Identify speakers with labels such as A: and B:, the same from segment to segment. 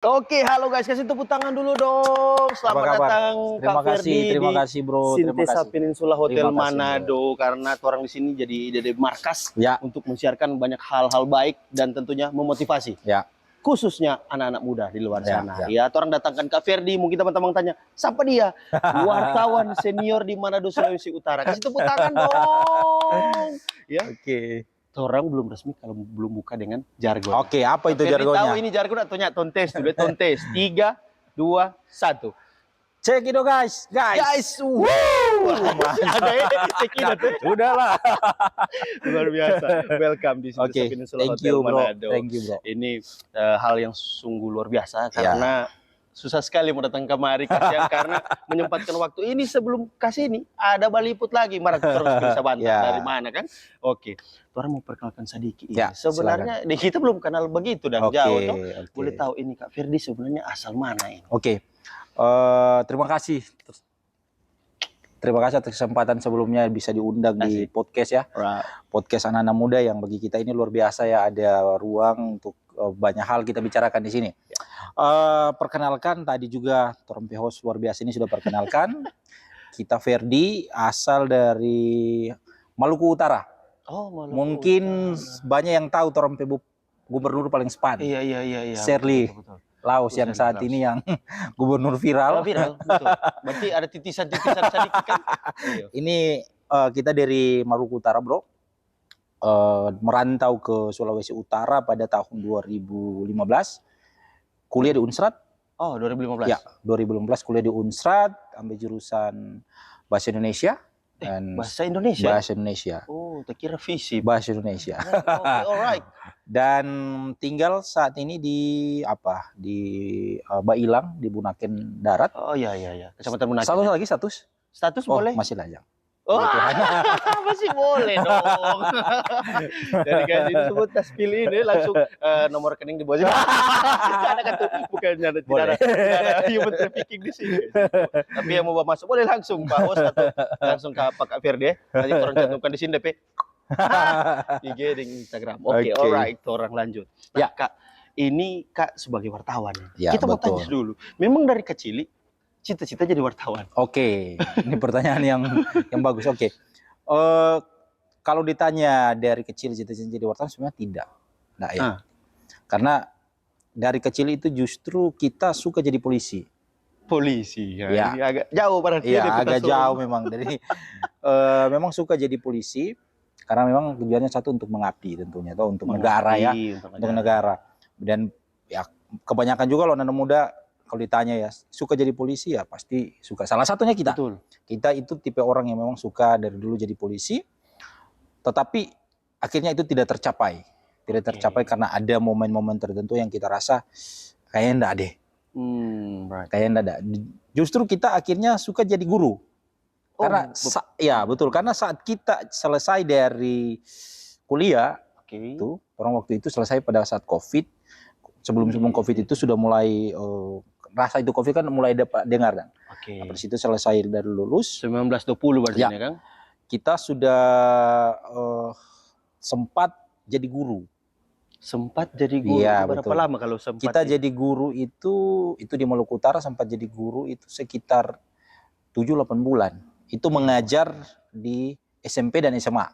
A: Oke, halo guys, kasih tepuk tangan dulu dong. Selamat datang
B: Terima
A: Kak Ferdi
B: terima kasih bro. Terima
A: Sintesa
B: kasih.
A: Peninsula Hotel
B: Terima kasih,
A: Manado, karena orang di sini jadi markas
B: Ya.
A: untuk mensiarkan banyak hal-hal baik dan tentunya memotivasi.
B: Ya.
A: Khususnya anak-anak muda di luar
B: Ya,
A: sana.
B: ya.
A: Ya, orang datangkan Kak Ferdi, mungkin teman-teman tanya, siapa dia? Wartawan senior di Manado, Sulawesi Utara. Kasih tepuk tangan dong. Ya.
B: Oke.
A: Orang belum resmi kalau belum buka dengan jargon.
B: Oke, apa itu
A: Ferdi
B: jargonnya?
A: tahu ini jargon atau nyak tontes dulu, tontes. 3, 2, 1.
B: Cek itu guys.
A: Udahlah. Luar biasa. Welcome di Sintesa Peninsula Hotel Manado.
B: Thank you bro.
A: Ini hal yang sungguh luar biasa karena susah sekali mau datang kemari kasihan karena menyempatkan waktu ini. Sebelum kasih ini ada baliput lagi Marak terus bisa bantah dari mana kan. Oke, orang mau perkenalkan sedikit. Sebenarnya kita belum kenal begitu dan jauh toh. Boleh tahu ini Kak Ferdi sebenarnya asal mana ini?
B: Terima kasih atas kesempatan sebelumnya bisa diundang di podcast ya. Podcast anak-anak muda yang bagi kita ini luar biasa ya, ada ruang untuk banyak hal kita bicarakan di sini. Perkenalkan tadi juga Torompe host luar biasa ini sudah perkenalkan. Kita Ferdi asal dari Maluku Utara.
A: Maluku
B: Mungkin
A: Utara.
B: Banyak yang tahu Torompe gubernur paling span.
A: Iya.
B: Shirley Laos yang saat ini yang gubernur viral.
A: Betul. Berarti ada titisan-titisan sedikit kan?
B: Ini kita dari Maluku Utara bro. Merantau ke Sulawesi Utara pada tahun 2015. Kuliah di Unsrat.
A: 2015.
B: Ya, 2015 kuliah di Unsrat, ambil jurusan Bahasa Indonesia dan
A: Bahasa Indonesia.
B: Bahasa Indonesia.
A: Tak kira fisip.
B: Bahasa Indonesia.
A: Alright.
B: Dan tinggal saat ini di Bailang di Bunaken Darat.
A: Iya. Kecamatan Bunaken.
B: Satu lagi status boleh? Masih lajang.
A: Masih boleh dong. Dari kasih disebut tas pilih ini langsung nomor rekening di bawah sini. Ada kan tuh, bukannya tidak ada human trafficking di sini. Tapi yang mau masuk boleh langsung Pak Host atau langsung ke Pak Ferdi. Nanti orang cantumkan di sini DP. IG di Instagram. Oke, alright, orang lanjut. Nah, Kak, ini Kak sebagai wartawan. Kita mau tanya dulu. Memang dari kecil cita-cita jadi wartawan.
B: Ini pertanyaan yang bagus. Kalau ditanya dari kecil cita-cita jadi wartawan sebenarnya tidak. Nah, ya. Karena dari kecil itu justru kita suka jadi polisi.
A: Ya. Ini agak jauh berarti.
B: Iya, agak jauh memang. Jadi memang suka jadi polisi karena memang tujuannya satu untuk mengabdi tentunya, atau untuk negara ya, untuk negara. Dan ya kebanyakan juga loh anak muda kalau ditanya ya suka jadi polisi ya pasti suka. Salah satunya kita.
A: Betul.
B: Kita itu tipe orang yang memang suka dari dulu jadi polisi. Tetapi akhirnya itu tidak tercapai. Tidak tercapai karena ada momen-momen tertentu yang kita rasa kayaknya enggak deh. Kayaknya enggak. Justru kita akhirnya suka jadi guru. Karena betul, karena saat kita selesai dari kuliah itu orang waktu itu selesai pada saat Covid. Sebelum Covid itu sudah mulai rasa itu Covid kan mulai dengar kan. Nah, dari situ selesai dari lulus
A: 1920 berarti ya kan.
B: Kita sudah sempat jadi guru.
A: Iya, berapa lama kalau sempat?
B: Kita jadi guru itu di Maluku Utara sempat jadi guru itu sekitar 7-8 bulan. Itu mengajar di SMP dan SMA.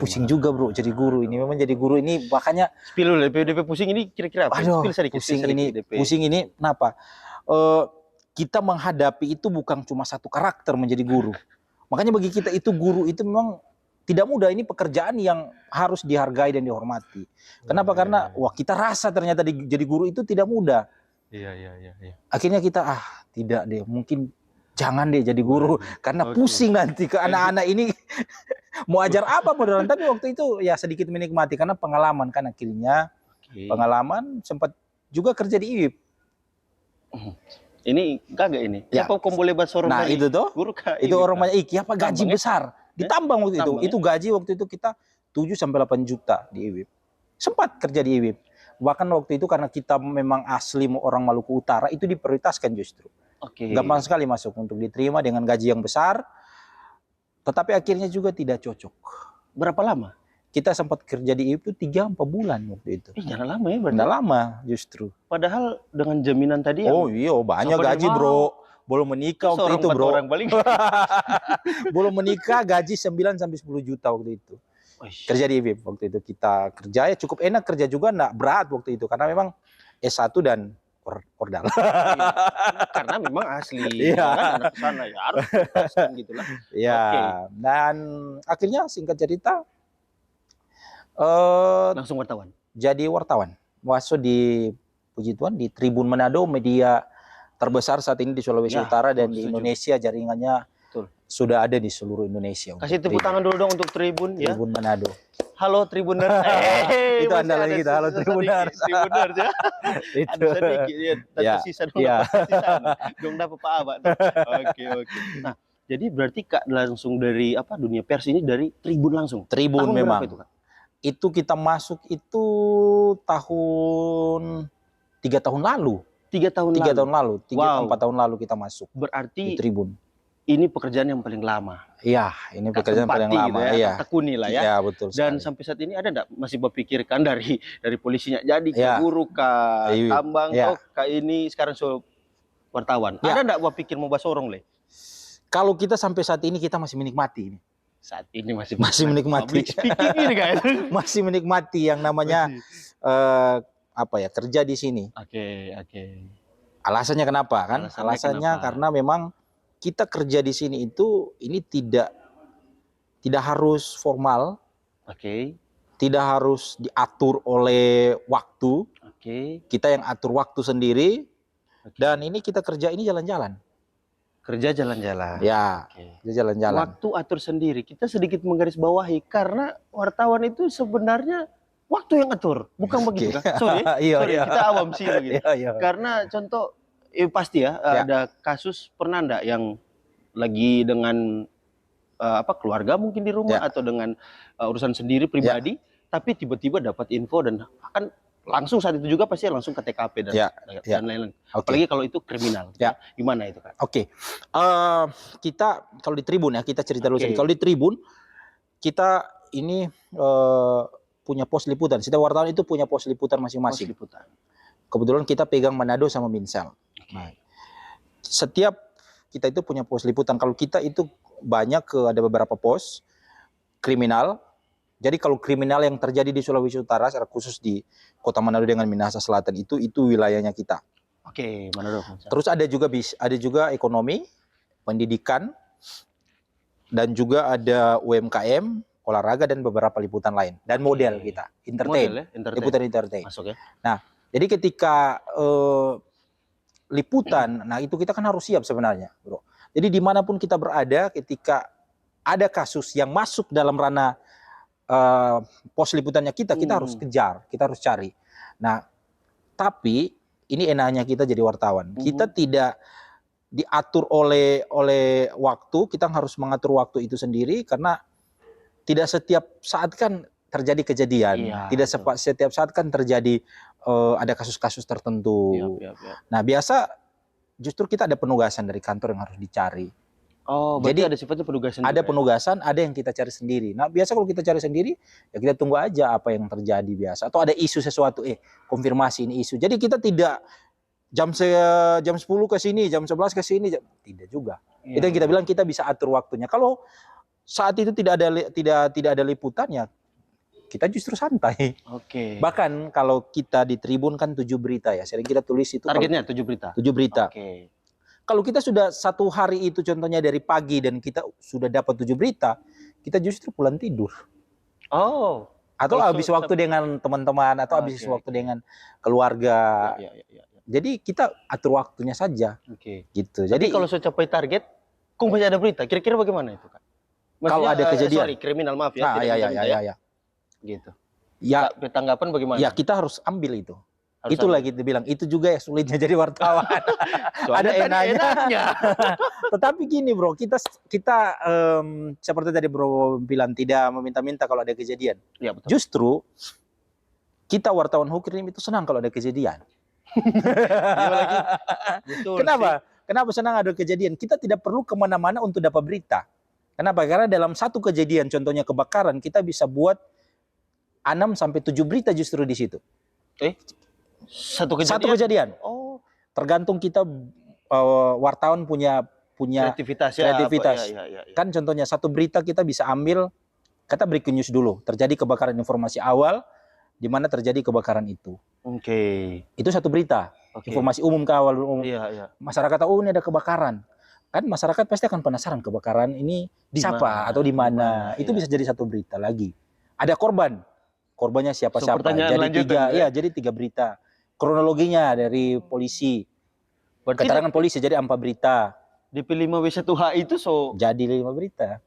B: Pusing juga bro jadi guru ini. Memang jadi guru ini makanya
A: spill dulu DP pusing ini kira-kira apa?
B: Pusing ini kenapa? Kita menghadapi itu bukan cuma satu karakter menjadi guru. Makanya bagi kita itu guru itu memang tidak mudah. Ini pekerjaan yang harus dihargai dan dihormati. Kenapa? Karena kita rasa ternyata jadi guru itu tidak mudah.
A: Iya.
B: Akhirnya kita tidak deh, mungkin jangan deh jadi guru karena pusing nanti ke anak-anak ini mau ajar apa modelan. Tapi waktu itu ya sedikit menikmati karena pengalaman kan akhirnya pengalaman sempat juga kerja di IWIP.
A: Ini kagak ini. Siapa boleh bahasa orang
B: itu tuh.
A: Guru
B: itu orang banyak apa gaji besar ditambang waktu itu. Itu gaji waktu itu kita 7-8 juta di IWIP. Sempat kerja di IWIP. Bahkan waktu itu karena kita memang asli orang Maluku Utara itu diprioritaskan justru. Gampang sekali masuk untuk diterima dengan gaji yang besar. Tetapi akhirnya juga tidak cocok.
A: Berapa lama?
B: Kita sempat kerja di itu 3-4 bulan waktu itu.
A: Jangan lama ya berarti.
B: Nggak lama justru.
A: Padahal dengan jaminan tadi
B: Oh iya, banyak
A: siapa
B: gaji
A: yang mau?
B: bro. Belum menikah waktu
A: seorang
B: itu
A: 4
B: bro.
A: orang paling.
B: Belum menikah gaji 9-10 juta waktu itu.
A: Wih,
B: Kerja di IVIP waktu itu. Kita kerja ya cukup enak, kerja juga nggak berat waktu itu. Karena memang S1 dan Kordal.
A: iya. Karena memang asli
B: Iya.
A: kan anak sana ya harus tuntaskan gitu lah.
B: Ya,
A: Oke.
B: dan akhirnya singkat cerita
A: Langsung wartawan.
B: jadi wartawan. Masuk di puji Tuhan di Tribun Manado, media terbesar saat ini di Sulawesi
A: Ya,
B: Utara dan di
A: setuju.
B: Indonesia, jaringannya
A: Betul.
B: sudah ada di seluruh Indonesia.
A: Kasih
B: untuk
A: tepuk tangan dulu dong untuk Tribun ya.
B: Tribun Manado.
A: Halo Tribuner.
B: Itu
A: masih
B: andalan
A: ada
B: kita, halo
A: sisa-sisa
B: Tribuners.
A: dikit, Tribuners ya.
B: Itu.
A: Ada sedikit ya, tapi
B: Ya,
A: sisa dong
B: ya.
A: dapat sisa. Dong dapat Pak Abah. Oke. Nah, jadi berarti Kak langsung dari apa dunia pers ini dari Tribun langsung.
B: Tribun
A: Tahun
B: memang.
A: berapa itu, Kak?
B: Itu kita masuk itu tahun 3 tahun lalu.
A: 3 tahun
B: 3
A: lalu.
B: tahun lalu, 3 atau
A: Wow.
B: 4 tahun lalu kita masuk di
A: Berarti
B: Tribun.
A: ini pekerjaan yang paling lama.
B: Iya, ini
A: Kak
B: pekerjaan paling
A: tempati
B: lama.
A: gitu ya,
B: Iya.
A: Kak tekuni lah ya.
B: Iya, betul
A: Dan
B: sekali.
A: sampai saat ini ada enggak masih berpikirkan dari polisinya jadi ke
B: Ya.
A: guru, ke
B: Iya.
A: tambang,
B: Ya.
A: ke ini sekarang wartawan.
B: Ya.
A: Ada enggak berpikir mau basorong le?
B: Kalau kita sampai saat ini kita masih menikmati ini.
A: Saat ini masih
B: Menikmati.
A: public speaking ini guys.
B: Masih menikmati yang namanya kerja di sini.
A: Oke.
B: Alasannya kenapa kan?
A: Alasannya
B: Alasannya
A: kenapa?
B: karena memang kita kerja di sini itu ini tidak harus formal,
A: Oke.
B: tidak harus diatur oleh waktu.
A: Oke.
B: Kita yang atur waktu sendiri.
A: Oke.
B: Dan ini kita kerja ini jalan-jalan.
A: Kerja jalan-jalan.
B: Ya,
A: Oke.
B: kerja jalan-jalan.
A: Waktu atur sendiri. Kita sedikit menggarisbawahi karena wartawan itu sebenarnya waktu yang atur, bukan begitu kan? Sorry,
B: Iya,
A: sorry,
B: iya.
A: kita awam sih begitu.
B: Iya.
A: Karena contoh pasti ya,
B: Ya.
A: ada kasus pernah enggak yang lagi dengan keluarga mungkin di rumah
B: Ya.
A: atau dengan urusan sendiri pribadi, tapi tiba-tiba dapat info dan akan langsung saat itu juga pasti langsung ke TKP dan
B: Ya.
A: lain-lain.
B: Oke.
A: Apalagi kalau itu kriminal.
B: Ya.
A: Gimana itu, Kak?
B: Oke. Kita kalau di Tribun ya, kita cerita dulu
A: Oke.
B: sedikit. Kalau di Tribun kita ini punya pos liputan. Setiap wartawan itu punya pos liputan masing-masing.
A: Pos liputan.
B: Kebetulan kita pegang Manado sama Minsel. Nah, setiap kita itu punya pos liputan. Kalau kita itu banyak ada beberapa pos kriminal. Jadi kalau kriminal yang terjadi di Sulawesi Utara, secara khusus di Kota Manado dengan Minahasa Selatan itu wilayahnya kita.
A: Oke, Manado.
B: Terus ada juga ekonomi, pendidikan, dan juga ada UMKM, olahraga dan beberapa liputan lain. Dan model kita, entertain,
A: Model ya, entertain.
B: liputan entertain.
A: Masuk ya.
B: Jadi ketika liputan, nah itu kita kan harus siap sebenarnya, bro. Jadi dimanapun kita berada, ketika ada kasus yang masuk dalam ranah pos liputannya kita harus kejar, kita harus cari. Nah, tapi ini enaknya kita jadi wartawan. Kita tidak diatur oleh waktu, kita harus mengatur waktu itu sendiri karena tidak setiap saat kan terjadi kejadian.
A: Iya,
B: Tidak
A: betul.
B: setiap saat kan terjadi ada kasus-kasus tertentu.
A: Yap.
B: Nah, biasa justru kita ada penugasan dari kantor yang harus dicari.
A: Oh, berarti
B: Jadi,
A: ada sifatnya penugasan.
B: Ada
A: juga ya?
B: penugasan, ada yang kita cari sendiri. Nah, biasa kalau kita cari sendiri, ya kita tunggu aja apa yang terjadi biasa. Atau ada isu sesuatu, konfirmasi ini isu. Jadi kita tidak jam 10 ke sini, jam 11 ke sini, tidak juga.
A: Iya.
B: Itu yang kita bilang kita bisa atur waktunya. Kalau saat itu tidak ada liputannya, kita justru santai.
A: Oke.
B: Bahkan kalau kita di Tribun kan 7 berita ya. Sering kita tulis itu
A: Targetnya 7 berita.
B: 7 berita.
A: Oke.
B: Kalau kita sudah 1 hari itu contohnya dari pagi dan kita sudah dapat 7 berita, kita justru pulang tidur.
A: Oh.
B: Atau
A: Kalau
B: habis waktu dengan teman-teman atau habis
A: Oke,
B: waktu dengan keluarga.
A: Ya.
B: Jadi kita atur waktunya saja
A: Oke.
B: gitu.
A: Jadi
B: Jadi
A: kalau sudah capai target, kok masih ada berita? Kira-kira bagaimana itu, Kak?
B: Kalau ada kejadian.
A: Sorry, kriminal, maaf ya.
B: nah,
A: tidak berita
B: ya.
A: Gitu.
B: Ya,
A: Tanggapan bagaimana?
B: ya kita harus ambil itu.
A: Harus
B: Itulah
A: ada.
B: kita bilang, itu juga ya sulitnya jadi wartawan.
A: Soalnya
B: ada
A: tadi
B: enaknya. Tetapi gini bro, kita seperti tadi bro bilang tidak meminta-minta kalau ada kejadian.
A: Ya, betul.
B: Justru kita wartawan hukum itu senang kalau ada kejadian.
A: Iya lagi. Betul.
B: Kenapa? Kenapa senang ada kejadian? Kita tidak perlu kemana-mana untuk dapat berita. Kenapa? Karena dalam satu kejadian, contohnya kebakaran, kita bisa buat sampai 7 berita justru di situ.
A: Satu kejadian.
B: Satu kejadian.
A: Oh,
B: Tergantung kita wartawan punya
A: kreativitas ya.
B: kreativitas.
A: Ya.
B: Kan contohnya satu berita kita bisa ambil, kata breaking news dulu. Terjadi kebakaran, informasi awal di mana terjadi kebakaran itu.
A: Oke.
B: Itu satu berita.
A: Oke.
B: Informasi umum ke awal umum.
A: Iya.
B: Masyarakat tahu, oh ini ada kebakaran. Kan masyarakat pasti akan penasaran kebakaran ini
A: Di
B: siapa
A: mana?
B: atau di
A: Di
B: mana.
A: mana,
B: Itu
A: iya.
B: bisa jadi satu berita lagi. Ada korban. Korbannya siapa-siapa.
A: Pertanyaan
B: Jadi
A: lanjutan, ya?
B: jadi 3 berita. Kronologinya dari polisi.
A: Berarti
B: Keterangan polisi jadi 4 berita.
A: DP5W1H itu
B: Jadi 5 berita.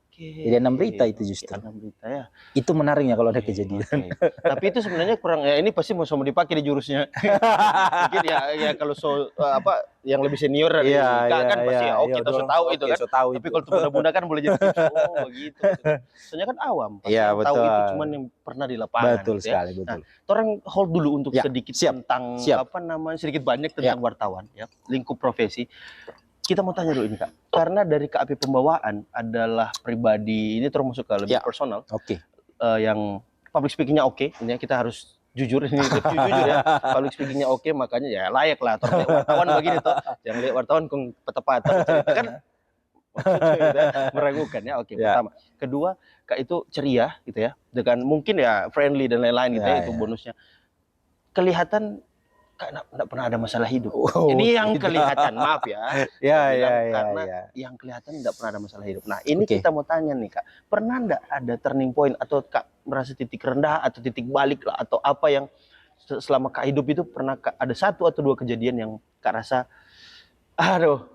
A: Oke.
B: Jadi 6 berita itu justru.
A: 6 berita ya.
B: Itu menariknya kalau ada
A: Oke,
B: kejadian.
A: oke. Tapi itu sebenarnya kurang ya, ini pasti mau dipakai di jurusnya. Mungkin ya kalau yang lebih senior dari Kak kan pasti kita so tahu itu kan. Tapi kalau untuk muda-muda kan boleh jadi tips. Oh begitu. Soalnya kan awam, pasti yang tahu itu cuman yang pernah di lapangan.
B: Betul
A: gitu
B: sekali,
A: ya.
B: betul.
A: Nah, orang hold dulu untuk sedikit tentang sedikit banyak tentang wartawan ya, lingkup profesi. Kita mau tanya dulu ini Kak, karena dari KAP Pembawaan adalah pribadi, ini termasuk ke lebih personal, yang public speakingnya oke, ini kita harus jujur, ini jujur ya, public speakingnya oke, makanya ya layak lah, atau wartawan begini tuh, yang lihat wartawan kong petepatan cerita kan, maksudnya gitu ya, meragukan ya, oke, pertama. Kedua, Kak itu ceria gitu ya, dengan mungkin ya friendly dan lain-lain gitu ya, itu bonusnya. Kelihatan Kak enggak pernah ada masalah hidup. Ini yang kelihatan, maaf ya. Karena yang kelihatan enggak pernah ada masalah hidup. Nah, ini kita mau tanya nih, Kak. Pernah enggak ada turning point atau Kak merasa titik rendah atau titik balik lah atau apa yang selama Kak hidup itu pernah Kak ada 1 atau 2 kejadian yang Kak rasa aduh,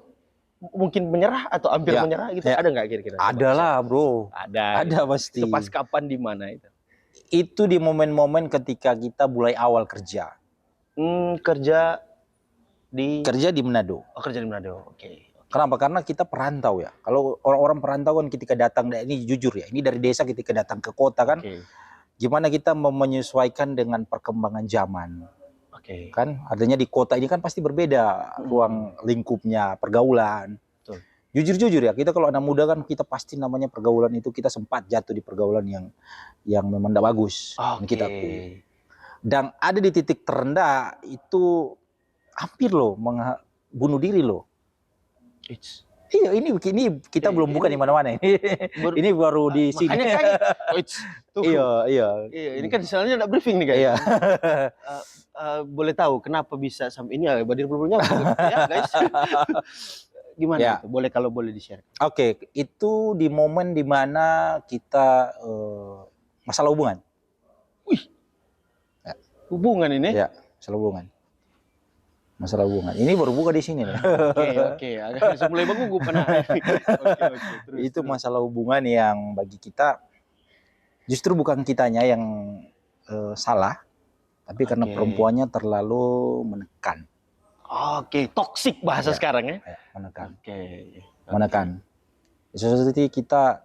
A: mungkin menyerah atau hampir menyerah gitu. Ada enggak kira-kira?
B: Ada lah, Bro.
A: Ada
B: pasti.
A: Itu pas kapan di mana itu?
B: Itu di momen-momen ketika kita mulai awal kerja.
A: Kerja di
B: Manado.
A: Oh, kerja di Manado. Oke.
B: Kenapa? Karena kita perantau ya. Kalau orang-orang perantau kan ketika datang, ini jujur ya, ini dari desa ketika datang ke kota kan, gimana kita menyesuaikan dengan perkembangan zaman. Kan, artinya di kota ini kan pasti berbeda ruang lingkupnya, pergaulan. Jujur ya, kita kalau anak muda kan kita pasti namanya pergaulan itu kita sempat jatuh di pergaulan yang memang tidak bagus. Kita akui. Dan ada di titik terendah itu hampir loh bunuh diri loh. Iya, ini kita belum buka di mana-mana ini. Ini baru di sini. Iya.
A: Ini kan misalnya ada briefing nih guys.
B: Iya.
A: Boleh tahu kenapa bisa sampai ini ya Badir peluru-pelurunya ya guys. Gimana itu? Kalau boleh di-share.
B: Oke, itu di momen dimana kita masalah hubungan.
A: Hubungan ini?
B: Ya, masalah hubungan. Ini baru buka di sini nih.
A: Oke. Agak mulai bergugup kan.
B: Itu masalah hubungan yang bagi kita justru bukan kitanya yang salah, tapi karena perempuannya terlalu menekan.
A: Toksik bahasa sekarang ya.
B: Menekan. Menekan. Seperti kita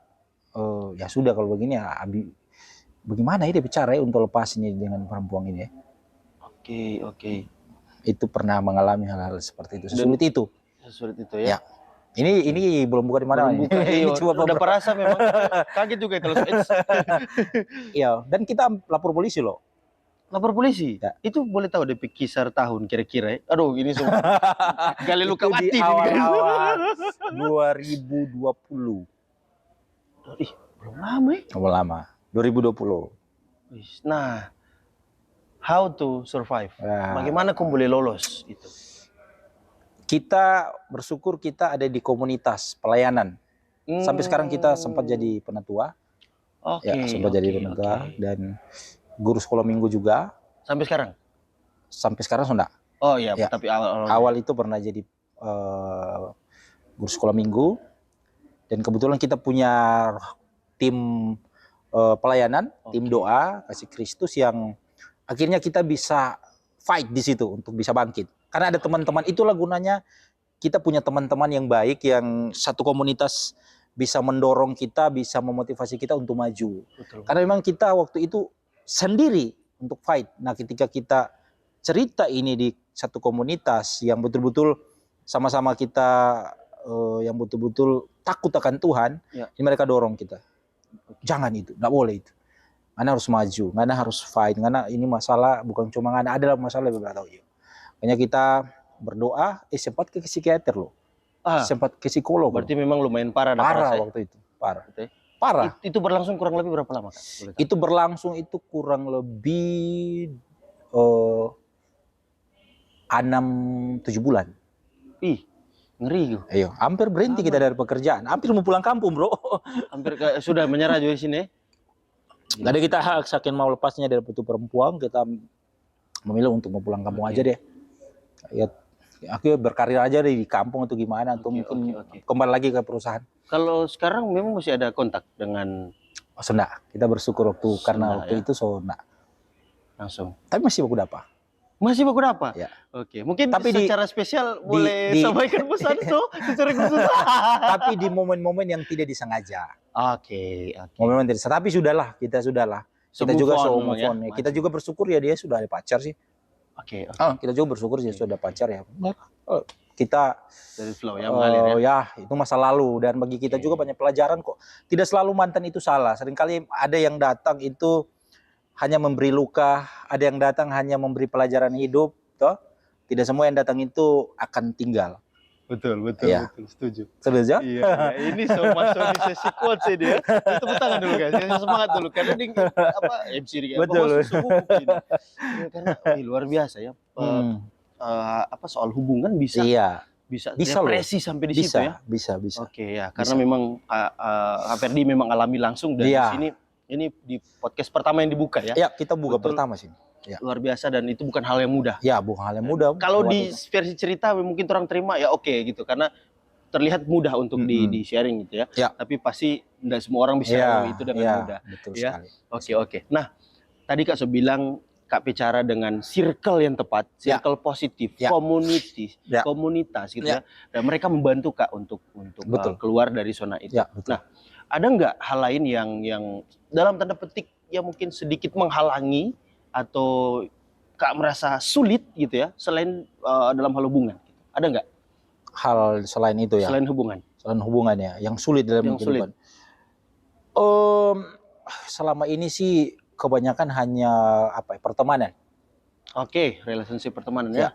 B: ya sudah kalau begini ya bagaimana dia bicara ya untuk lepas ini dengan perempuan ini ya.
A: Oke.
B: Itu pernah mengalami hal-hal seperti itu. Sesulit itu
A: ya.
B: Ini belum buka di mana.
A: Ini cuma udah perasa memang kaget juga itu.
B: Iya, dan kita lapor polisi loh.
A: Lapor polisi? Ya. Itu boleh tahu DP kisar tahun kira-kira ya? Aduh, ini semua gali luka batin.
B: Di awal-awal 2020.
A: Belum lama ya?
B: Belum lama. 2020.
A: Nah, how to survive? Bagaimana kamu boleh lolos itu?
B: Kita bersyukur kita ada di komunitas pelayanan. Sampai sekarang kita sempat jadi penatua. Sempat jadi penatua dan guru sekolah minggu juga.
A: Sampai sekarang?
B: Sampai sekarang sudah.
A: Tapi
B: awal itu pernah jadi guru sekolah minggu. Dan kebetulan kita punya tim pelayanan, tim doa kasih Kristus yang akhirnya kita bisa fight di situ untuk bisa bangkit. Karena ada teman-teman, itulah gunanya kita punya teman-teman yang baik, yang satu komunitas bisa mendorong kita, bisa memotivasi kita untuk maju. Betul. Karena memang kita waktu itu sendiri untuk fight. Nah, ketika kita cerita ini di satu komunitas yang betul-betul sama-sama kita yang betul-betul takut akan Tuhan, ini mereka dorong kita. Jangan itu, nggak boleh itu. Ngana harus maju, ngana harus fight, ngana ini masalah bukan cuma ngana, ada masalah beberapa tahun. Makanya kita berdoa, sempat ke psikiater loh,
A: Ah,
B: sempat ke psikolog.
A: berarti memang lumayan parah dah
B: parah
A: perasaan.
B: waktu itu, parah,
A: Gitu ya.
B: parah.
A: Itu berlangsung kurang lebih berapa lama, Kak? Boleh tahu?
B: Itu berlangsung itu kurang lebih 6-7 bulan.
A: Ih, ngeri gitu.
B: Ayo, hampir berhenti kita dari pekerjaan, hampir mau pulang kampung bro.
A: Hampir sudah menyerah juga di sini.
B: Jadi kita saking mau lepasnya dari putu perempuan, kita memilih untuk mau pulang kampung aja deh. Ya, aku berkarir aja deh di kampung atau gimana, atau mungkin kembali lagi ke perusahaan.
A: Kalau sekarang memang masih ada kontak dengan
B: Sunda. Kita bersyukur waktu karena waktu itu Sunda.
A: Langsung.
B: Tapi masih baku dapat.
A: Masih baku dapat?
B: Ya.
A: Oke, mungkin
B: tapi
A: secara spesial boleh sampaikan pesan secara khusus.
B: Tapi di momen-momen yang tidak disengaja.
A: Oke.
B: Momen tidak, tapi sudahlah, kita sudahlah. Kita juga move on. Ya. Kita juga bersyukur ya dia sudah ada pacar sih.
A: Oke.
B: Kita juga bersyukur dia sudah ada pacar ya. Kita
A: dari flow ya mengalir
B: ya. Itu masa lalu dan bagi kita juga banyak pelajaran kok. Tidak selalu mantan itu salah. Seringkali ada yang datang itu hanya memberi luka, ada yang datang hanya memberi pelajaran hidup, toh. Tidak semua yang datang itu akan tinggal.
A: Betul,
B: ya.
A: Setuju.
B: Setuju?
A: Iya, ini masuk di sesi quotes sih dia. Tepuk tangan dulu guys, semangat dulu karena ini MC ini
B: betul.
A: Karena luar biasa ya. Soal hubungan bisa depresi sampai di situ ya.
B: Bisa.
A: Oke ya, karena memang Kak Ferdi memang alami langsung dan di sini ini di podcast pertama yang dibuka ya.
B: Ya, kita buka pertama sini. Ya.
A: Luar biasa dan itu bukan hal yang mudah.
B: Ya, bukan hal yang mudah.
A: Kalau di versi cerita mungkin orang terima ya oke gitu karena terlihat mudah untuk di sharing gitu ya. Tapi pasti tidak semua orang bisa melalui itu dengan mudah.
B: Betul
A: sekali. Oke. Nah, tadi Kak bilang Kak bicara dengan circle yang tepat, circle positif, komunitas gitu ya. Dan mereka membantu Kak untuk keluar dari zona itu. Nah, ada nggak hal lain yang dalam tanda petik yang mungkin sedikit menghalangi atau Kak merasa sulit gitu ya selain dalam hal hubungan? Ada nggak
B: hal selain itu ya?
A: Selain hubungan
B: ya, yang sulit dalam kehidupan. Selama ini sih kebanyakan hanya pertemanan.
A: Oke, relationship pertemanan ya.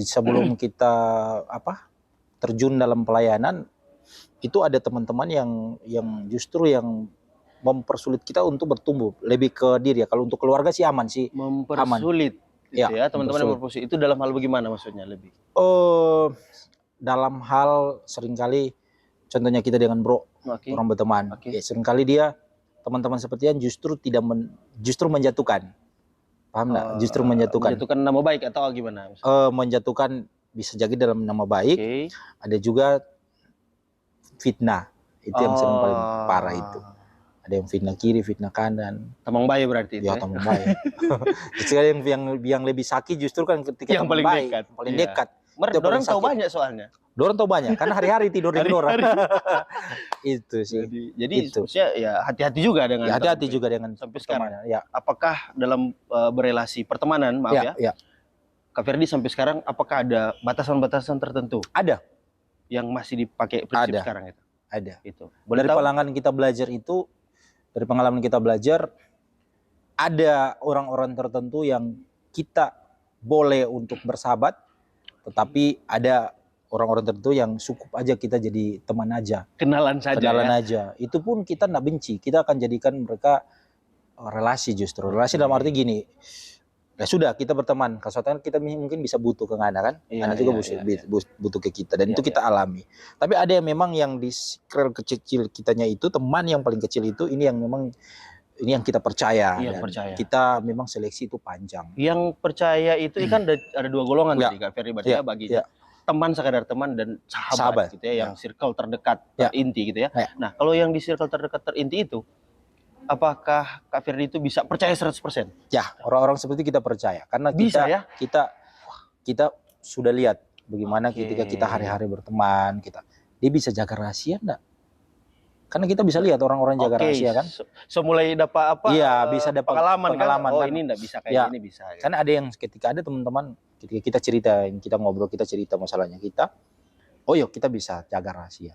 B: Sebelum kita terjun dalam pelayanan itu ada teman-teman yang justru yang mempersulit kita untuk bertumbuh lebih ke diri ya. Kalau untuk keluarga sih aman sih.
A: Mempersulit gitu ya teman-teman yang mempersulit. Itu dalam hal bagaimana maksudnya lebih?
B: Dalam hal seringkali contohnya kita dengan bro orang berteman. Seringkali dia teman-teman sepertinya justru justru menjatuhkan. Paham nggak? Justru menjatuhkan.
A: Menjatuhkan nama baik atau gimana?
B: Menjatuhkan bisa jadi dalam nama baik. Ada juga fitnah. Itu yang sering paling parah itu. Ada yang fitnah kiri, fitnah kanan.
A: Tamang bayi berarti itu.
B: Ya, tamang bayi. Justru yang lebih sakit justru kan ketika
A: yang paling dekat.
B: Paling dekat.
A: Orang tahu banyak soalnya.
B: Dorang tahu banyak karena hari-hari tidur dengan orang. Itu sih.
A: Jadi maksudnya ya hati-hati juga dengan
B: hati-hati juga dengan
A: sampai sekarang.
B: Ya.
A: Apakah dalam berelasi pertemanan, maaf ya. Kak Ferdi sampai sekarang apakah ada batasan-batasan tertentu?
B: Ada.
A: Yang masih dipakai prinsip sekarang itu?
B: Ada.
A: Itu.
B: Dari pengalaman kita belajar ada orang-orang tertentu yang kita boleh untuk bersahabat, tetapi ada orang-orang tertentu yang cukup aja kita jadi teman aja.
A: Kenalan
B: aja. Itu pun kita nggak benci. Kita akan jadikan mereka relasi justru. Relasi dalam arti gini. Ya sudah kita berteman. Kesempatan kita mungkin bisa butuh ke Ngana kan. Ngana juga butuh ke kita. Dan itu kita alami. Tapi ada yang memang yang di circle kecil kitanya itu, teman yang paling kecil itu, ini yang memang ini yang kita percaya. Kita memang seleksi itu panjang.
A: Yang percaya itu kan ada dua golongan tadi Kak Ferdi berarti bagi teman sekadar teman dan sahabat gitu ya, yang circle terdekat terinti gitu ya. Nah, kalau yang di circle terdekat terinti itu apakah Kak Ferdi itu bisa percaya 100%?
B: Ya, orang-orang seperti kita percaya karena kita sudah lihat bagaimana ketika kita hari-hari berteman, dia bisa jaga rahasia enggak? Karena kita bisa lihat orang-orang jaga rahasia kan.
A: Mulai dapat
B: bisa dapat
A: pengalaman kan.
B: ini
A: enggak bisa kayak ini bisa. Gitu.
B: Karena ada yang ketika ada teman-teman ketika kita cerita masalahnya kita, kita bisa jaga rahasia.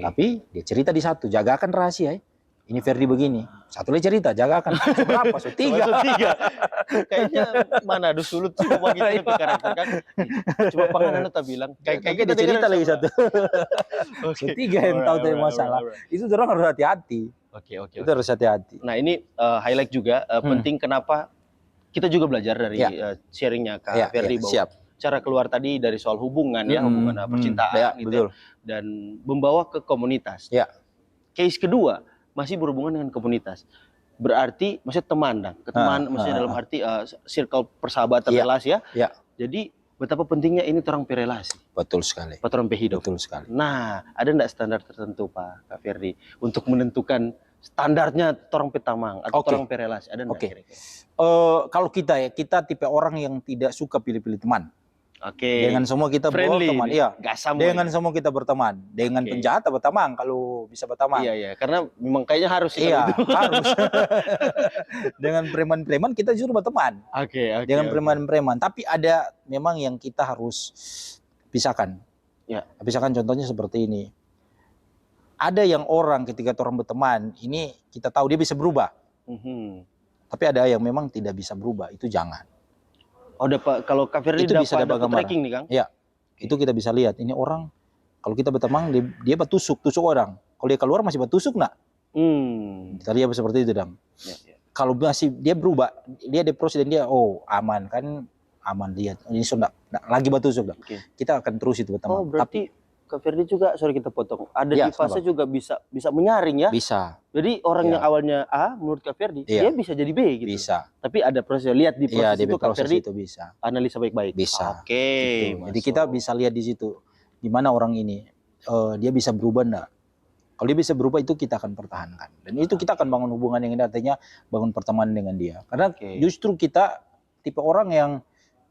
B: Tapi dia cerita di satu, jagakan rahasia ya. Ini Ferdi begini. Satu lagi cerita, jaga kan. Berapa? So, 3.
A: Tiga. Kayaknya mana ada sulut sih mau gitu lebih karakter kan. Cuma panganan tak bilang.
B: Kayak kita cerita lagi satu. So, 3 yang tahu tadi masalah. Itu orang harus hati-hati.
A: Oke.
B: Itu harus hati-hati.
A: Nah ini highlight juga penting kenapa kita juga belajar dari sharingnya Kak Ferdi bahwa
B: siap.
A: cara keluar tadi dari soal hubungan hubungan percintaan gitu
B: betul.
A: Dan membawa ke komunitas.
B: Ya.
A: Case kedua masih berhubungan dengan komunitas. Berarti maksudnya teman maksudnya dalam arti circle persahabatan relasi ya.
B: Ya.
A: Jadi betapa pentingnya ini orang relasi.
B: Betul sekali.
A: Orang hidup.
B: Betul sekali.
A: Nah, ada enggak standar tertentu Kak Ferdi untuk menentukan standarnya orang petamang atau orang relasi? Ada enggak kira-kira?
B: Kalau kita tipe orang yang tidak suka pilih-pilih teman. Dengan semua kita berteman, dengan semua kita berteman. Dengan penjahat berteman kalau bisa berteman.
A: Iya, karena memang kayaknya harus.
B: Harus. Dengan preman-preman kita justru berteman. Dengan preman-preman. Tapi ada memang yang kita harus pisahkan. Ya. Pisahkan contohnya seperti ini. Ada yang orang ketika orang berteman, ini kita tahu dia bisa berubah. Tapi ada yang memang tidak bisa berubah, itu jangan.
A: Kalau Kak Ferdi
B: itu bisa dapat
A: tracking nih Kang?
B: Ya, itu kita bisa lihat. Ini orang, kalau kita berteman, dia bertusuk orang. Kalau dia keluar masih bertusuk nak? Kita lihat seperti itu Dang. Kalau masih dia berubah, dia depresi dan dia aman kan, aman lihat. Ini sudah lagi bertusuk Dang. Kita akan terus itu berteman.
A: Berarti Kak Ferdi juga, sorry kita potong. Ada di fase juga bisa menyaring ya?
B: Bisa.
A: Jadi orang yang awalnya A menurut Kak Ferdi, dia bisa jadi B gitu.
B: Bisa.
A: Tapi ada proses, lihat di proses itu Kak Ferdi
B: itu bisa.
A: Analisa baik-baik.
B: Bisa.
A: Gitu.
B: Jadi kita bisa lihat di situ di mana orang ini dia bisa berubah enggak. Kalau dia bisa berubah itu kita akan pertahankan. Dan itu kita akan bangun hubungan yang ini, artinya bangun pertemanan dengan dia. Karena justru kita tipe orang yang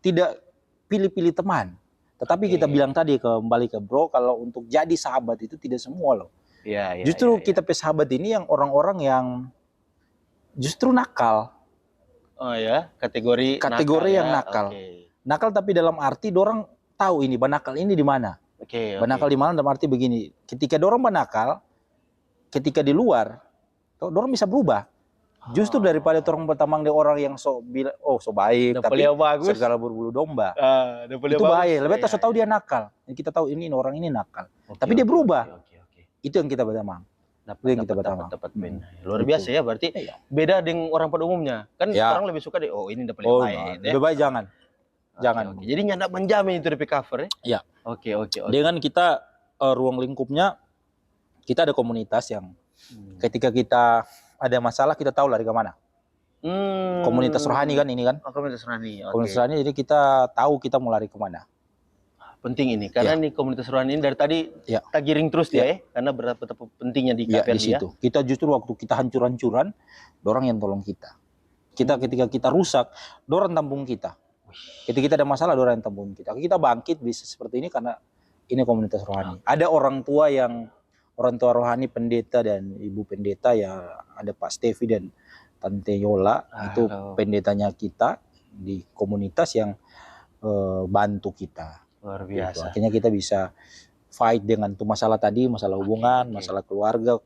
B: tidak pilih-pilih teman. Tetapi kita bilang tadi kembali ke bro, kalau untuk jadi sahabat itu tidak semua loh. Justru kita sahabat ini yang orang-orang yang justru nakal.
A: Oh ya, kategori
B: yang nakal. Nakal tapi dalam arti dorang tahu ini banakal ini di mana. Banakal di mana dalam arti begini. Ketika dorang banakal, ketika di luar, dorang bisa berubah. Justru daripada orang bertamang di orang yang so baik tapi segala berbulu domba. Itu bahaya. Lebih kita tahu dia nakal. Kita tahu ini orang ini nakal. Tapi dia berubah. Itu yang kita bertamang.
A: Dapat luar biasa ya, berarti beda dengan orang pada umumnya. Kan orang lebih suka ini dapat baik.
B: Lebih baik jangan.
A: Jadi nyandak menjamin itu di cover ya. Oke.
B: Dengan kita ruang lingkupnya kita ada komunitas yang ketika kita ada masalah kita tahu lari ke mana. Komunitas rohani kan ini kan?
A: Komunitas rohani.
B: Komunitas rohani, jadi kita tahu kita mau lari ke mana.
A: Penting ini karena nih komunitas rohani ini dari tadi kita giring terus dia karena betapa pentingnya di KPR
B: di situ. Kita justru waktu kita hancur-hancuran, dorang yang tolong kita. Ketika kita rusak, dorang tampung kita. Ketika kita ada masalah, dorang yang tampung kita. Kita bangkit bisa seperti ini karena ini komunitas rohani. Ada orang tua rohani, pendeta dan ibu pendeta, ya ada Pak Stevi dan Tante Yola. Itu pendetanya kita di komunitas yang bantu kita.
A: Luar biasa.
B: Gitu. Akhirnya kita bisa fight dengan tuh masalah tadi, masalah hubungan, masalah keluarga,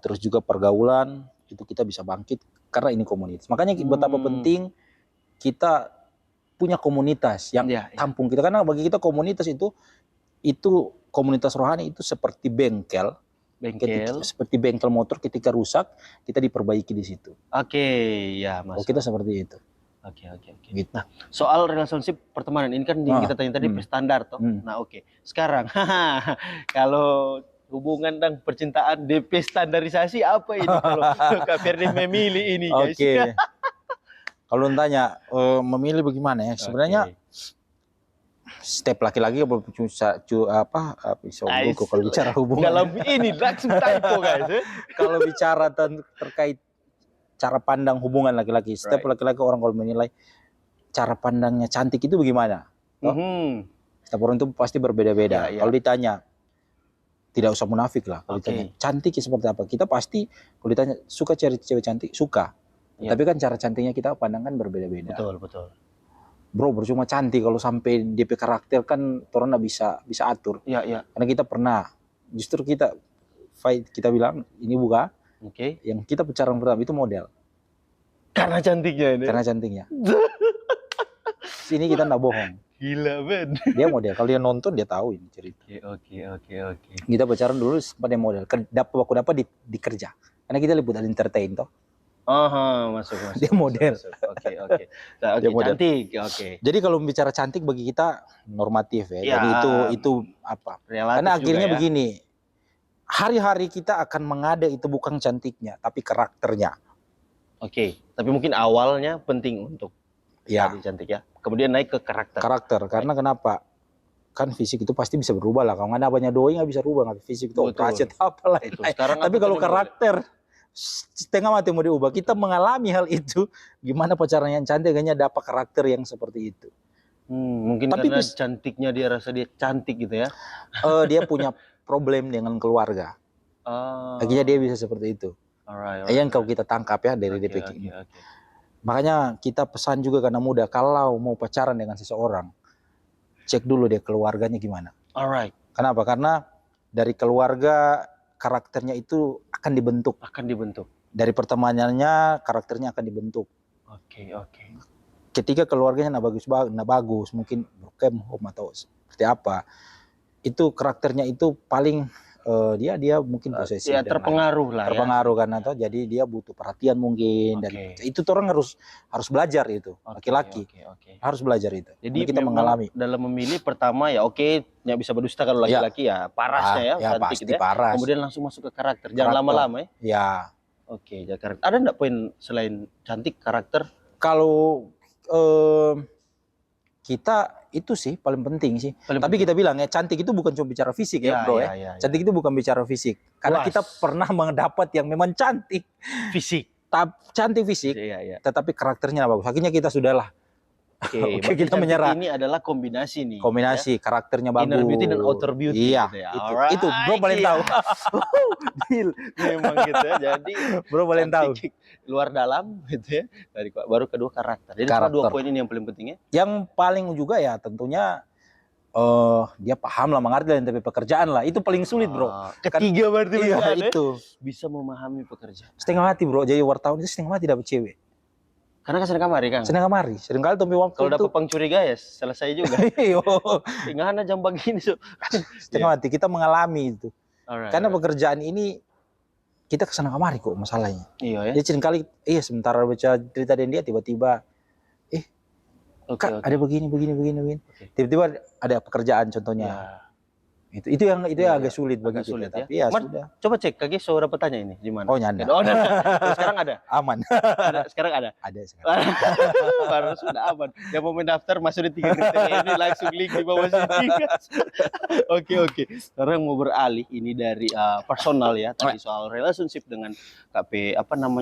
B: terus juga pergaulan, itu kita bisa bangkit karena ini komunitas. Makanya betapa penting kita punya komunitas yang tampung kita, karena bagi kita komunitas itu komunitas rohani itu seperti bengkel. Seperti bengkel motor, ketika rusak kita diperbaiki di situ.
A: Mas.
B: Kita seperti itu.
A: Oke. Gitu. Nah, soal relationship pertemanan ini kan kita tanya tadi standar toh. Nah, sekarang kalau hubungan dan percintaan DP standarisasi apa ini kalau Kak Ferdi memilih ini guys?
B: Kalau tanya memilih bagaimana ya? Sebenarnya step laki-laki kalau bicara hubungan.
A: Dalam ini langsung typo guys.
B: Kalau bicara terkait cara pandang hubungan laki-laki, setiap laki-laki orang kalau menilai cara pandangnya cantik itu bagaimana? Setiap orang itu pasti berbeda-beda. Kalau ditanya, tidak usah munafik lah. Kalau ditanya cantik seperti apa, kita pasti kalau ditanya suka cewek cantik, suka. Tapi kan cara cantiknya kita pandangkan berbeda-beda.
A: Betul.
B: Bro, percuma cantik kalau sampai DP karakter kan orang nggak bisa atur. Karena kita pernah, justru kita fight, kita bilang ini bukan
A: Oke.
B: Yang kita pacaran pertama itu model.
A: Karena cantiknya ini.
B: Karena cantiknya. Sini kita nggak bohong.
A: Gila, Ben.
B: Dia model. Kalau dia nonton dia tahu ini cerita.
A: Oke.
B: Kita pacaran dulu sempat dia model. Waktu dapat di kerja. Karena kita liputan entertain toh.
A: Aha, masuk.
B: Dia model.
A: Oke. Nah,
B: Dia model.
A: cantik. Oke.
B: Jadi kalau bicara cantik bagi kita normatif ya.
A: Ya,
B: Jadi itu apa?
A: Relatif
B: Karena akhirnya
A: juga ya.
B: begini. Hari-hari kita akan mengada itu bukan cantiknya, tapi karakternya.
A: Oke. Tapi mungkin awalnya penting untuk
B: Ya,
A: tadi cantik ya. Kemudian naik ke karakter.
B: karakter. Karena kenapa? Kan fisik itu pasti bisa berubah lah. Kalau nggak ada banyak doi nggak bisa rubah. Nggak fisik itu
A: Betul.
B: operasi atau apalah.
A: Betul. Sekarang
B: Tapi
A: apa
B: kalau
A: tadi
B: karakter setengah mati mau diubah. Kita mengalami hal itu. Gimana pacaran yang cantik hanya dapat karakter yang seperti itu.
A: Mungkin
B: Tapi
A: karena cantiknya dia rasa dia cantik gitu ya.
B: Dia punya problem dengan keluarga. Akhirnya dia bisa seperti itu.
A: Alright.
B: Yang kalau kita tangkap ya dari DPK ini. Makanya kita pesan juga karena muda, kalau mau pacaran dengan seseorang, cek dulu deh keluarganya gimana.
A: Alright.
B: Kenapa? Karena dari keluarga karakternya itu akan dibentuk. Dari pertemanannya karakternya akan dibentuk.
A: Oke.
B: Ketika keluarganya nggak bagus, mungkin broken home atau seperti apa, itu karakternya itu paling dia mungkin posesif.
A: Ya terpengaruh lah.
B: Terpengaruh kan atau jadi dia butuh perhatian mungkin. Dan itu orang harus belajar itu. Laki-laki harus belajar itu.
A: Jadi
B: kita mengalami
A: dalam memilih pertama ya nggak bisa berdusta kalau laki-laki ya parasnya
B: ya
A: cantik
B: pasti
A: gitu ya.
B: paras.
A: Kemudian langsung masuk ke karakter. Jangan lama-lama ya.
B: Ya.
A: Oke, jadi karakter. Ada nggak poin selain cantik karakter?
B: Kalau kita itu sih paling penting sih. Tapi kita bilang ya cantik itu bukan cuma bicara fisik ya bro ya. Cantik itu bukan bicara fisik. Karena kita pernah mendapat yang memang cantik.
A: Fisik.
B: Cantik fisik. Tetapi karakternya bagus. Akhirnya kita sudahlah.
A: Oke,
B: kita menyerah.
A: Ini adalah kombinasi nih.
B: Kombinasi ya? Karakternya bagus.
A: Inner beauty dan outer beauty.
B: Iya.
A: Gitu ya.
B: Itu bro paling tahu.
A: Memang gitu ya. Jadi
B: bro paling tahu.
A: Luar dalam gitu ya. Baru kedua karakter. Jadi dua poin ini yang paling penting ya.
B: Yang paling juga ya tentunya dia paham lah mengerti dan tapi pekerjaan lah. Itu paling sulit bro.
A: Ketiga berarti
B: itu.
A: Bisa memahami pekerjaan.
B: Setengah mati bro. Jadi wartawan itu setengah mati dapat cewek.
A: Karena kan senang kamari kan?
B: Senang kamari. Seringkali tapi waktu
A: kalau dapat pengcuriga ya selesai juga. Tinggalnya jam begini so.
B: Setengah mati kita mengalami itu. Karena pekerjaan ini kita kesana kamari kok masalahnya.
A: Iya ya.
B: Jadi seringkali sementara baca cerita dia tiba-tiba Kak, ada begini. Tiba-tiba ada pekerjaan contohnya. Itu yang agak sulit bagi kita.
A: Sulit,
B: tapi ya sudah.
A: Coba cek Kak Giso dapat tanya ini di mana?
B: Oh nyanda.
A: Sekarang ada?
B: Aman.
A: Sekarang ada?
B: Ada sekarang.
A: Baru sudah aman. Yang mau mendaftar masuk di 3 kriteria ini langsung link di bawah sini. Oke. Sekarang mau beralih ini dari personal ya, tadi soal relationship dengan KP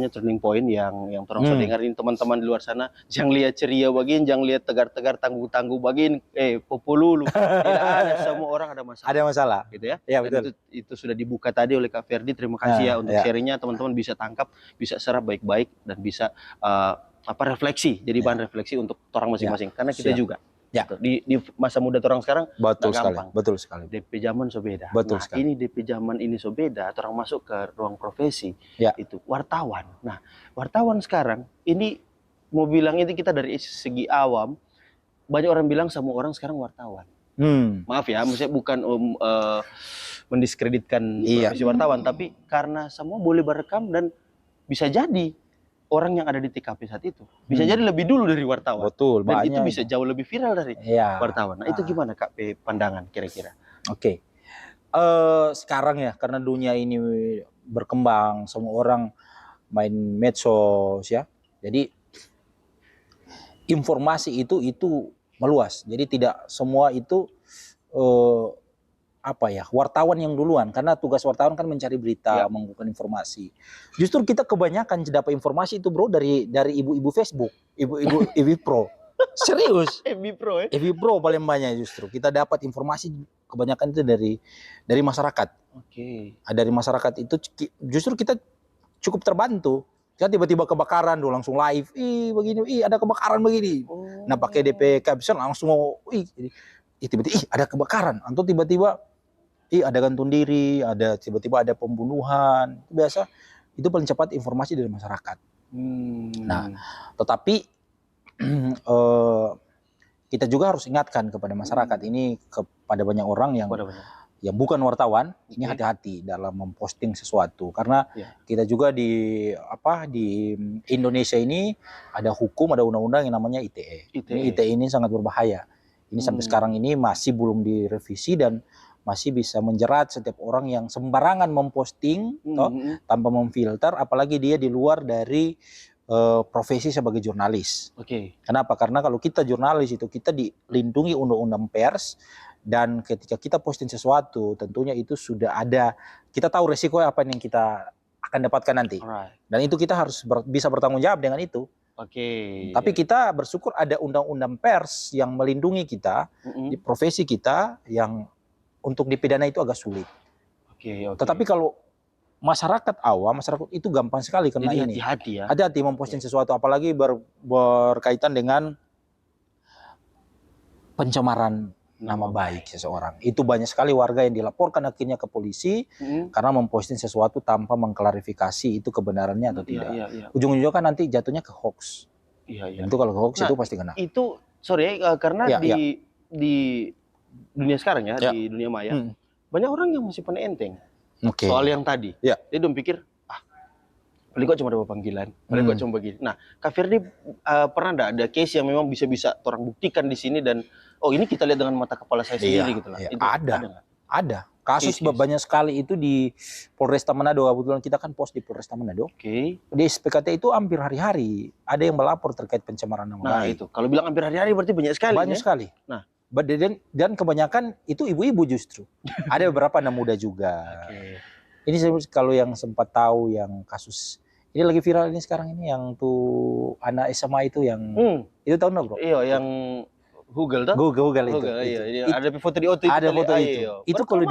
A: turning point yang terus dengar ini teman-teman di luar sana, jangan lihat ceria bagian, jangan lihat tegar-tegar tangguh-tangguh bagian, popululu. Tidak ada, semua orang ada masalah.
B: Ada masalah
A: gitu ya.
B: Ya betul.
A: Itu sudah dibuka tadi oleh Kak Ferdi. Terima kasih ya untuk sharingnya, teman-teman bisa tangkap, bisa serap baik-baik dan bisa refleksi, jadi bahan refleksi untuk orang masing-masing. Karena kita juga di masa muda orang sekarang
B: betul sekali.
A: DP zaman so beda.
B: Sekali.
A: Ini DP zaman ini so beda. Orang masuk ke ruang profesi itu wartawan. Nah, wartawan sekarang ini mau bilang ini kita dari segi awam, banyak orang bilang semua orang sekarang wartawan. Maaf ya, maksudnya bukan mendiskreditkan profesi wartawan, tapi karena semua boleh berekam dan bisa jadi orang yang ada di TKP saat itu bisa jadi lebih dulu dari wartawan.
B: Betul,
A: dan itu bisa jauh lebih viral dari wartawan. Nah, itu gimana Kak pandangan kira-kira?
B: Oke. Sekarang ya karena dunia ini berkembang, semua orang main medsos ya. Jadi informasi itu meluas. Jadi tidak semua itu wartawan yang duluan, karena tugas wartawan kan mencari berita, mengumpulkan informasi. Justru kita kebanyakan dapat informasi itu bro dari ibu-ibu Facebook, ibu pro. Serius. Ibu pro paling banyak justru. Kita dapat informasi kebanyakan itu dari masyarakat. Dari masyarakat itu justru kita cukup terbantu. Kan tiba-tiba kebakaran dulu langsung live, begini, ada kebakaran begini. Nah pakai DP caption langsung, tiba-tiba ada kebakaran. Atau tiba-tiba ada gantung diri, ada tiba-tiba ada pembunuhan. Biasa itu paling cepat informasi dari masyarakat. Nah, tetapi kita juga harus ingatkan kepada masyarakat ini, kepada banyak orang yang bukan wartawan, ini hati-hati dalam memposting sesuatu, karena kita juga di Indonesia ini ada hukum, ada undang-undang yang namanya ITE. ITE ini sangat berbahaya. Ini sampai sekarang ini masih belum direvisi dan masih bisa menjerat setiap orang yang sembarangan memposting tanpa memfilter, apalagi dia di luar dari profesi sebagai jurnalis. Kenapa? Karena kalau kita jurnalis itu kita dilindungi undang-undang pers, dan ketika kita posting sesuatu tentunya itu sudah ada, kita tahu resiko apa yang kita akan dapatkan nanti. Dan itu kita harus bisa bertanggung jawab dengan itu. Tapi kita bersyukur ada undang-undang pers yang melindungi kita di profesi kita, yang untuk dipidana itu agak sulit. Tetapi kalau masyarakat awam, masyarakat itu gampang sekali kena ini.
A: Hati-hati ya.
B: Hati-hati memposting sesuatu, apalagi berkaitan dengan pencemaran nama baik seseorang. Itu banyak sekali warga yang dilaporkan akhirnya ke polisi karena memposting sesuatu tanpa mengklarifikasi itu kebenarannya atau tidak. Ujung-ujungnya kan nanti jatuhnya ke hoax. Itu kalau ke hoax itu pasti kena.
A: Itu karena di dunia sekarang ya, di dunia maya, banyak orang yang masih pandai enteng. Soal yang tadi. Dia dong pikir, paling kok cuma ada panggilan, paling kok cuma begini. Nah, Kak Firdy pernah enggak ada case yang memang bisa orang buktikan di sini dan ini kita lihat dengan mata kepala saya sendiri gitu lah. Itu
B: ada. Kasus banyak sekali itu di Polresta Manado. Kebetulan kita kan pos di Polresta Manado. Di SPKT itu hampir hari-hari ada yang melapor terkait pencemaran nama baik.
A: Nah, itu. Kalau bilang hampir hari-hari berarti banyak sekali.
B: Banyak sekali. Nah, dan kebanyakan itu ibu-ibu justru. Ada beberapa anak muda juga. Ini kalau yang sempat tahu yang kasus ini lagi viral ini sekarang ini, yang tuh anak SMA itu yang itu tahu nggak bro?
A: Iya, yang Google itu. Iya. Ada foto di OT.
B: Ada foto itu. Itu kalau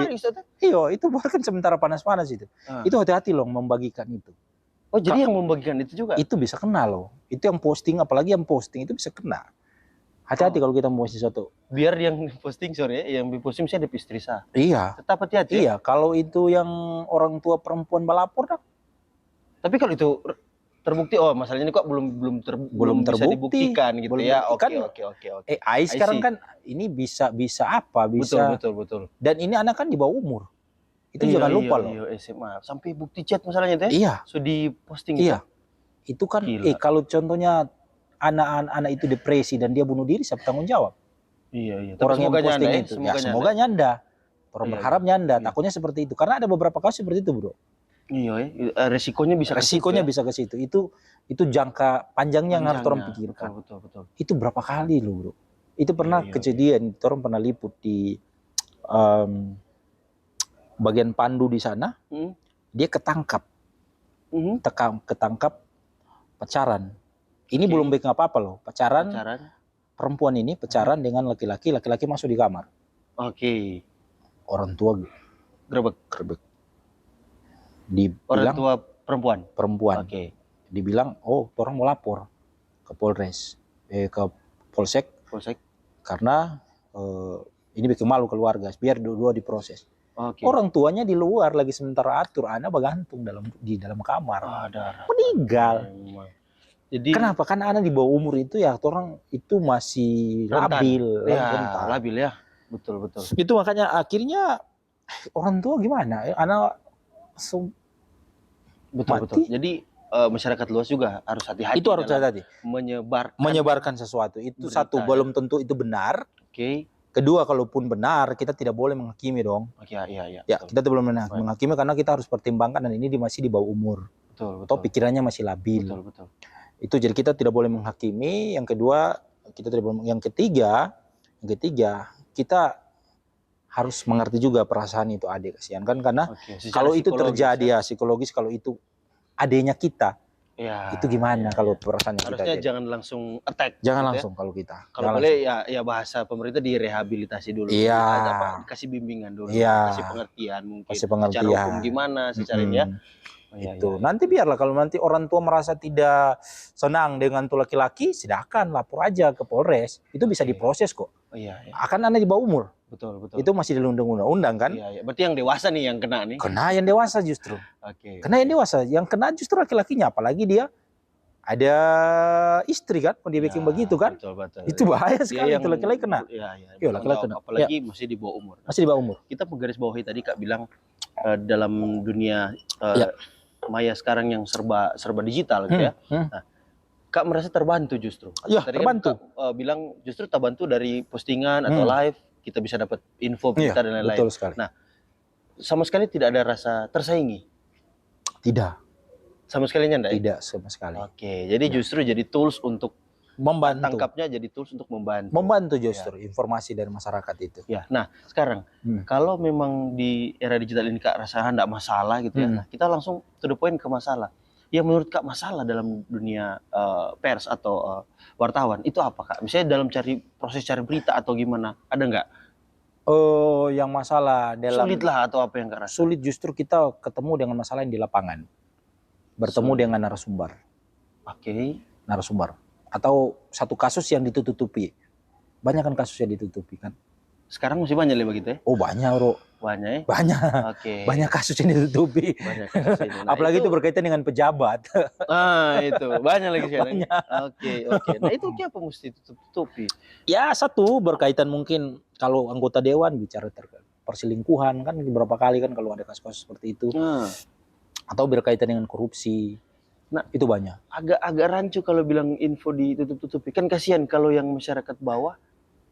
B: itu bahkan sementara panas-panas itu. Itu hati-hati loh membagikan itu.
A: Jadi yang membagikan itu juga?
B: Itu bisa kena loh. Itu yang posting, apalagi yang posting itu bisa kena. Hati-hati kalau kita memposting sesuatu.
A: Biar yang posting yang posting misalnya ada istri sah.
B: Iya.
A: Tetap hati-hati.
B: Iya, kalau itu yang orang tua perempuan melapor dah.
A: Tapi kalau itu terbukti, masalahnya ini kok belum bisa dibuktikan gitu ya. Oke.
B: AI sekarang kan ini bisa apa? Bisa.
A: Betul.
B: Dan ini anak kan di bawah umur. Itu jangan lupa loh.
A: Iya, SMA. Sampai bukti chat masalahnya teh.
B: Iya.
A: So di posting
B: Iya. Itu kan kalau contohnya anak-anak itu depresi dan dia bunuh diri, siapa tanggung jawab?
A: Iya.
B: Orang yang posting itu. Semoga nyanda. Orang berharap nyanda. Takutnya seperti itu. Karena ada beberapa kasus seperti itu, bro.
A: Iya, resikonya bisa
B: ke situ. Itu jangka panjangnya yang harus orang pikirkan.
A: Betul.
B: Itu berapa kali loh, bro. Itu pernah kejadian, orang pernah liput di bagian Pandu di sana. Dia ketangkap. Ketangkap pacaran. Ini belum bikin apa-apa loh. Pacaran. Perempuan ini pacaran dengan laki-laki masuk di kamar. Orang tua gerbek. Dibilang,
A: orang tua perempuan.
B: Dibilang, orang mau lapor ke Polres, ke Polsek. Karena ini bikin malu keluarga, biar dua diproses. Orang tuanya di luar lagi sementara atur, anak bergantung di dalam kamar. Meninggal. Jadi kenapa? Kan anak di bawah umur itu ya, orang itu masih labil.
A: Labil ya. Betul.
B: Itu makanya akhirnya orang tua gimana? Anak
A: betul. Jadi masyarakat luas juga harus hati-hati.
B: Itu harus hati-hati.
A: Menyebarkan
B: sesuatu. Itu satu, belum tentu itu benar. Kedua, kalaupun benar, kita tidak boleh menghakimi dong.
A: Iya.
B: Kita tidak boleh menghakimi karena kita harus pertimbangkan dan ini masih di bawah umur.
A: Betul.
B: Atau pikirannya masih labil.
A: Betul.
B: Itu jadi kita tidak boleh menghakimi. Yang kedua, yang ketiga, kita harus mengerti juga perasaan itu adik, kasihan kan, karena kalau itu terjadi psikologis, kalau itu adiknya kita, itu gimana kalau perasaannya kita?
A: Harusnya jangan langsung attack.
B: Jangan langsung kalau kita.
A: Kalau boleh ya bahasa pemerintah direhabilitasi dulu. Kasih bimbingan dulu, kasih pengertian mungkin. Secara hukum gimana, secaranya.
B: Itu. Nanti biarlah kalau nanti orang tua merasa tidak senang dengan tuh laki-laki, silakan lapor aja ke Polres. Itu bisa diproses kok. Akan anak di bawah umur.
A: Betul, betul.
B: Itu masih dilindungi undang-undang kan?
A: Iya, iya. Berarti yang dewasa nih yang kena nih.
B: Kena yang dewasa justru.
A: Oke.
B: Kena yang dewasa. Yang kena justru laki-lakinya. Apalagi dia ada istri kan. Kalau dia
A: Ya,
B: bikin begitu kan.
A: betul, betul.
B: Itu bahaya
A: Dia
B: sekali.
A: yang
B: Itu laki-laki kena.
A: Iya, iya.
B: Iya, laki-laki kena.
A: Apalagi masih di bawah umur.
B: Masih di bawah umur.
A: Kita menggarisbawahi tadi Kak bilang dalam dunia
B: Ya.
A: maya sekarang yang serba digital gitu ya. Nah, Kak merasa terbantu justru.
B: Iya,
A: Tadi
B: terbantu.
A: kan Kak bilang justru terbantu dari postingan atau live, kita bisa dapat info berita dan lain-lain.
B: Betul sekali.
A: Nah, sama sekali tidak ada rasa tersaingi.
B: Tidak.
A: Sama sekali enggak?
B: Tidak sama sekali.
A: Oke, jadi justru jadi tools untuk
B: Membantu.
A: tangkapnya jadi tools untuk membantu.
B: Membantu justru informasi dari masyarakat itu.
A: Ya, nah sekarang kalau memang di era digital ini Kak rasa enggak masalah gitu ya, nah, kita langsung to the point ke masalah. Yang menurut Kak masalah dalam dunia pers atau wartawan itu apa Kak? Misalnya dalam proses cari berita atau gimana? Ada nggak?
B: Oh, yang masalah dalam
A: Sulit lah atau apa yang Kak rasa?
B: sulit justru kita ketemu dengan masalah yang di lapangan. Bertemu dengan narasumber.
A: Oke.
B: Narasumber. Atau satu kasus yang ditutupi. Banyak kan kasus yang ditutupi kan.
A: Sekarang masih banyak lebih begitu ya?
B: Oh banyak bro.
A: Banyak ya?
B: Banyak.
A: Oke.
B: Banyak kasus yang ditutupi.
A: Banyak kasus ini. Nah,
B: apalagi itu berkaitan dengan pejabat.
A: Itu banyak lagi sekarang.
B: Banyak.
A: Oke. Nah itu apa mesti tutupi?
B: Ya satu berkaitan mungkin kalau anggota dewan bicara terkait perselingkuhan kan beberapa kali kan kalau ada kasus-kasus seperti itu. Atau berkaitan dengan korupsi. Nah, itu banyak.
A: Agak rancu kalau bilang info ditutup-tutupi. Kan kasihan kalau yang masyarakat bawah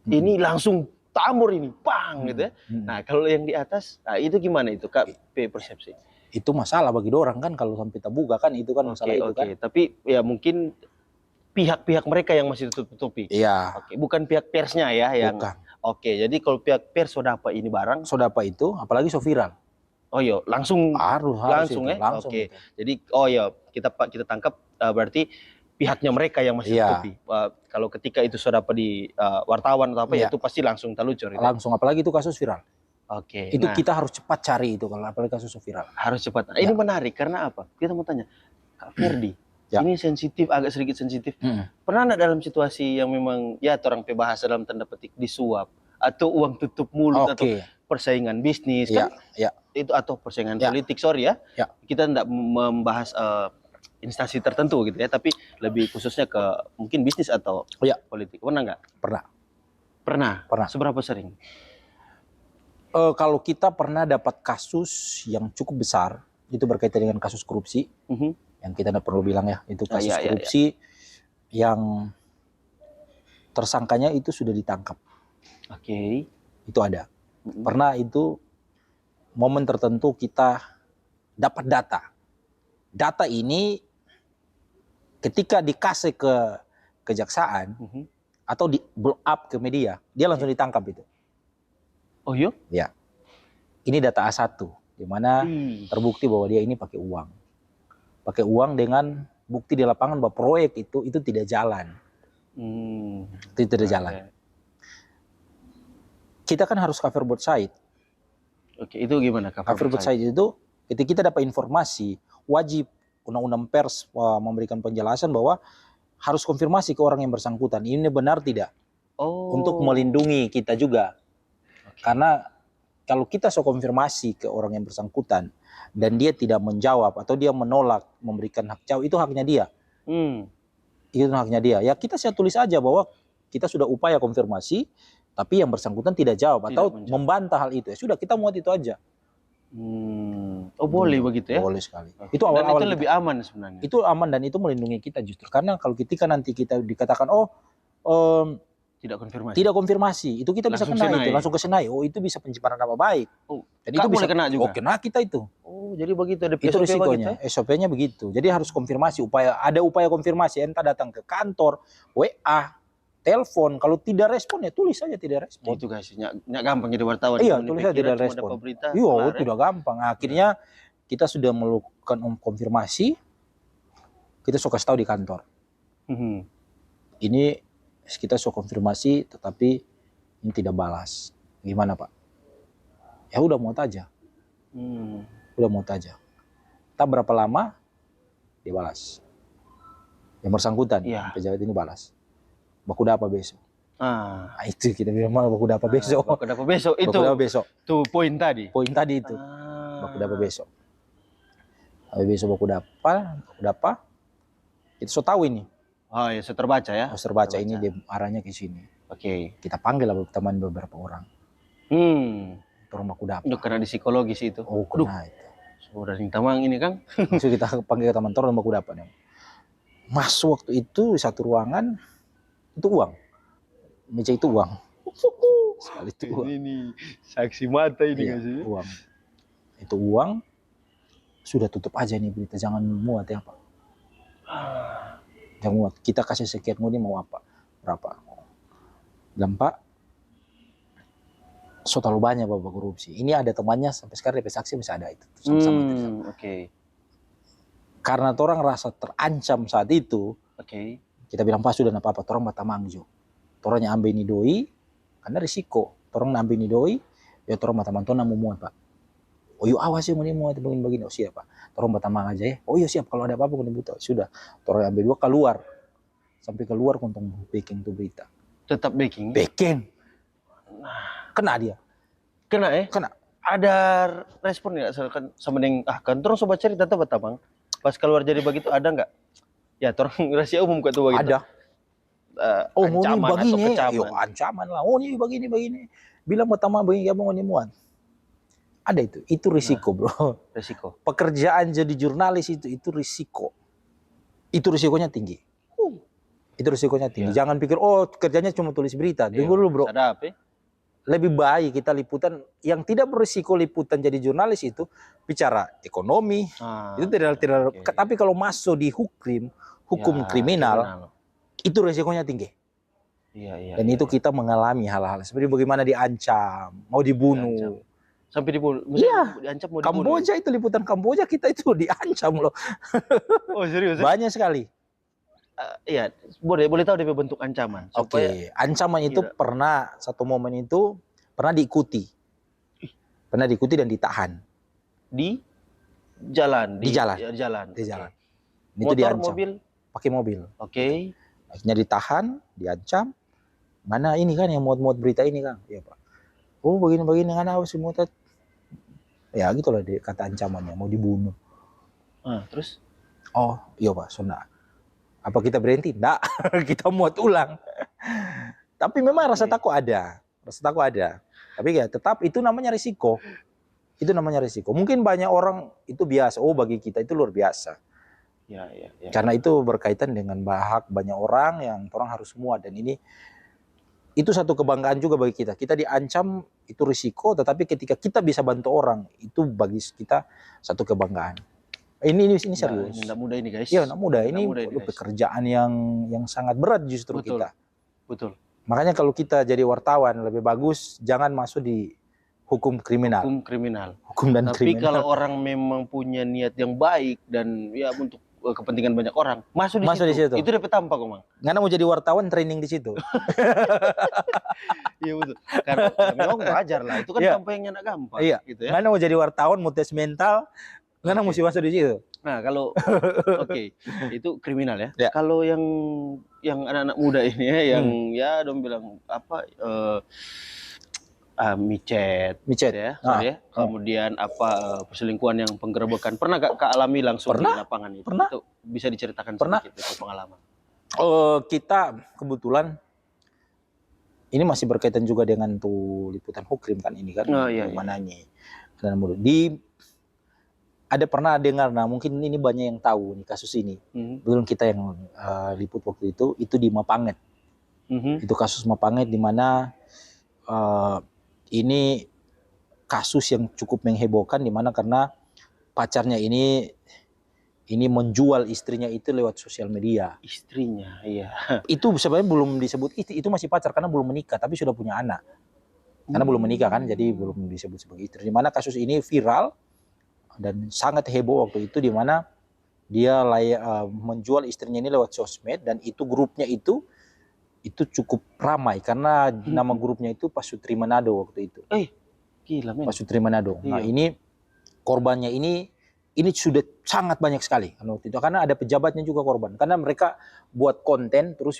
A: ini langsung tamur ini, bang gitu ya. Nah, kalau yang di atas, nah itu gimana itu Kak persepsi?
B: Itu masalah bagi orang kan kalau sampai terbuka kan itu kan masalah itu kan.
A: Tapi ya mungkin pihak-pihak mereka yang masih tutup-tutupi.
B: Iya.
A: Oke, bukan pihak persnya ya yang.
B: Bukan.
A: Oke, jadi kalau pihak pers sudah apa ini barang?
B: Sudah apa itu, apalagi so viral.
A: Oh iya, langsung
B: langsung
A: ya.
B: Langsung
A: Oke.
B: itu.
A: Jadi kita tangkap berarti pihaknya mereka yang masih tutupi. Kalau ketika itu sudah apa di wartawan atau apa ya itu pasti langsung telucur.
B: Langsung apalagi itu kasus viral.
A: Oke.
B: Itu kita harus cepat cari itu kalau apalagi kasus viral.
A: Harus cepat. Ini menarik karena apa? Kita mau tanya Kak Ferdi. Ini sensitif, agak sedikit sensitif. Pernah enggak dalam situasi yang memang ya orang bahasa dalam tanda petik disuap atau uang tutup mulut atau persaingan bisnis kan? Itu atau persaingan politik, sorry ya. Kita tidak membahas instansi tertentu gitu ya, tapi lebih khususnya ke mungkin bisnis atau politik. Pernah nggak? Pernah. Seberapa sering?
B: Kalau kita pernah dapat kasus yang cukup besar, itu berkaitan dengan kasus korupsi, yang kita tidak perlu bilang ya, itu kasus korupsi yang tersangkanya itu sudah ditangkap.
A: Oke.
B: Itu ada. Pernah itu momen tertentu kita dapat data. Data ini ketika dikasih ke kejaksaan atau di blow up ke media, dia langsung ditangkap itu.
A: Oh iya?
B: Ya. Ini data A1 di mana terbukti bahwa dia ini pakai uang. Pakai uang dengan bukti di lapangan bahwa proyek itu tidak jalan. Itu tidak jalan. Kita kan harus cover both side.
A: Oke, itu gimana
B: cover both side itu ketika kita dapat informasi, wajib undang-undang pers memberikan penjelasan bahwa harus konfirmasi ke orang yang bersangkutan. Ini benar tidak? Untuk melindungi kita juga. Karena kalau kita konfirmasi ke orang yang bersangkutan dan dia tidak menjawab atau dia menolak memberikan hak jawab, itu haknya dia. Itu haknya dia. Ya kita saya tulis aja bahwa kita sudah upaya konfirmasi, tapi yang bersangkutan tidak jawab atau membantah hal itu. Ya sudah kita muat itu aja.
A: Boleh begitu ya?
B: Boleh sekali. Itu awal-awal
A: itu lebih aman sebenarnya.
B: Itu aman dan itu melindungi kita justru. Karena kalau ketika nanti kita dikatakan tidak konfirmasi, itu kita bisa kena itu, langsung ke Senai. Oh, itu bisa pencemaran nama baik. Dan itu bisa
A: kena juga.
B: Kena kita itu.
A: Jadi begitu ada
B: itu risikonya. SOP-nya begitu. Jadi harus konfirmasi, ada upaya konfirmasi, entah datang ke kantor, WA, telepon. Kalau tidak respon ya tulis saja tidak respon.
A: Itu guys, nggak gampang jadi wartawan.
B: Iya, tulis saja tidak respon. Iya, tidak gampang. Akhirnya kita sudah melakukan konfirmasi, kita suka tahu di kantor. Ini kita konfirmasi, tetapi ini tidak balas. Gimana Pak? Ya udah muat aja. Udah muat aja. Tak berapa lama dia balas. Yang bersangkutan, pejabat ini balas. Baku apa besok?
A: Ah,
B: Nah, itu kita bilang mau baku dapat besok.
A: baku dapat besok itu.
B: Baku dapat besok.
A: Tuh poin tadi.
B: Poin tadi itu. Baku dapat besok. Habis besok baku dapat. Kita so tahu ini.
A: Oh ya, saya terbaca ya.
B: Harus terbaca ini dia arahnya ke sini.
A: Oke.
B: Kita panggil lah teman beberapa orang. Orang baku dapat.
A: Udah kena di psikologis itu.
B: Oh, kena itu.
A: Sudah yang tamang ini Kang.
B: Langsung kita panggil teman orang baku dapat. Masuk waktu itu satu ruangan itu uang. Meja itu uang. Sekali itu uang.
A: Ini saksi mata ini
B: Iya,
A: sih.
B: uang. Itu uang. Sudah tutup aja nih berita, jangan muat ya Pak. Jangan muat. Kita kasih sekian ini mau apa? Berapa? Bilang Pak, so terlalu banyak Bapak korupsi. Ini ada temannya sampai sekarang DP saksi masih ada itu. Sama-sama
A: Oke.
B: Karena orang rasa terancam saat itu,
A: Oke.
B: kita bilang Pak sudah apa-apa, orang batamang jo. Orangnya ambil ini doi, karena risiko. Orang ambil ini doi, ya orang batamang tona mau muat Pak. Oh yuk awas ya mau muat begini-begini. Oh siap Pak. Orang batamang aja ya. Oh iya siap, kalau ada apa-apa kena buta. Sudah. Orang ambil dua keluar. Sampai keluar untung backing tuh berita.
A: Tetap baking.
B: Backing. Kena dia.
A: Kena ya?
B: Kena.
A: Ada respon nggak sama dengan kan terus sobat cerita tetap Bang. Pas keluar jadi begitu ada nggak? Ya, orang rahasia umum kok tuh begitu.
B: Ada. Oh ini
A: Ancaman atau
B: begini.
A: kecaman.
B: Yo, ancaman lah. Oh ini begini. Bilang pertama begini ya mau muat. Ada itu risiko bro.
A: Risiko.
B: Pekerjaan jadi jurnalis itu risiko. Itu risikonya tinggi. Itu risikonya tinggi.
A: Iya.
B: Jangan pikir oh kerjanya cuma tulis berita. Tunggu dulu bro.
A: Sadap ya?
B: Lebih baik kita liputan yang tidak berisiko liputan jadi jurnalis itu bicara ekonomi. Itu tidak. Okay. Tapi kalau masuk di hukum kriminal, itu risikonya tinggi.
A: Iya.
B: Dan itu kita mengalami hal-hal seperti bagaimana diancam, mau dibunuh.
A: Sampai dibunuh.
B: Iya.
A: Diancam mau dibunuh.
B: Kamboja itu liputan Kamboja kita itu diancam loh.
A: Oh serius?
B: Banyak sekali.
A: Iya, boleh tahu dia bentuk ancaman.
B: Oke, ancaman itu pernah satu momen itu pernah diikuti. Pernah diikuti dan ditahan.
A: Di jalan.
B: Di jalan.
A: Okay.
B: Itu diancam.
A: Mobil?
B: Pakai mobil.
A: Oke.
B: Akhirnya ditahan, diancam. Mana ini kan yang muat-muat berita ini kan? Iya Pak. Oh begini-begini kan harus muat. Ya gitulah dia kata ancamannya mau dibunuh.
A: Terus?
B: Oh iya Pak, sudah. Apa kita berhenti? Nggak, kita muat ulang. Tapi memang rasa takut ada. Tapi ya tetap itu namanya risiko. Mungkin banyak orang itu biasa. Oh bagi kita itu luar biasa.
A: Ya.
B: Karena itu berkaitan dengan banyak orang yang orang harus muat. Dan ini itu satu kebanggaan juga bagi kita. Kita diancam itu risiko. Tetapi ketika kita bisa bantu orang, itu bagi kita satu kebanggaan. Ini serius.
A: Tidak mudah ini guys.
B: Iya, tidak mudah. Ini pekerjaan yang sangat berat justru kita.
A: Betul.
B: Makanya kalau kita jadi wartawan lebih bagus jangan masuk di hukum kriminal.
A: Tapi kalau orang memang punya niat yang baik dan ya untuk kepentingan banyak orang, masuk di situ. Itu dapat tampak kok, Mang.
B: Nggak mau jadi wartawan training di situ.
A: Iya betul. Karena memang wajar lah. Itu kan kampanyenya enggak gampang.
B: Iya.
A: Gitu ya.
B: Nggak mau jadi wartawan, mau tes mental. Karena mesti masuk di situ.
A: Nah kalau itu kriminal ya.
B: Ya.
A: Kalau yang anak-anak muda ini ya, yang ya dong bilang apa micet ya, sorry ya. Kemudian perselingkuhan yang penggerebekan. Pernah gak alami langsung di lapangan itu?
B: Pernah.
A: Itu bisa diceritakan sedikit itu pengalaman.
B: Kita kebetulan ini masih berkaitan juga dengan tuh liputan Hukrim kan ini kan. Mananya. Ada pernah dengar, nah mungkin ini banyak yang tahu nih kasus ini. Belum kita yang liput waktu itu di Mapanget. Itu kasus Mapanget di mana ini kasus yang cukup menghebohkan di mana karena pacarnya ini menjual istrinya itu lewat sosial media.
A: Istrinya, iya.
B: Itu sebenarnya belum disebut itu masih pacar karena belum menikah tapi sudah punya anak. Karena belum menikah kan, jadi belum disebut sebagai istri. Di mana kasus ini viral dan sangat heboh waktu itu di mana dia menjual istrinya ini lewat sosmed dan itu grupnya itu cukup ramai karena nama grupnya itu Pasutri Manado waktu itu.
A: Gila men.
B: Pasutri Manado. Nah ini korbannya ini ini sudah sangat banyak sekali waktu itu, karena ada pejabatnya juga korban, karena mereka buat konten terus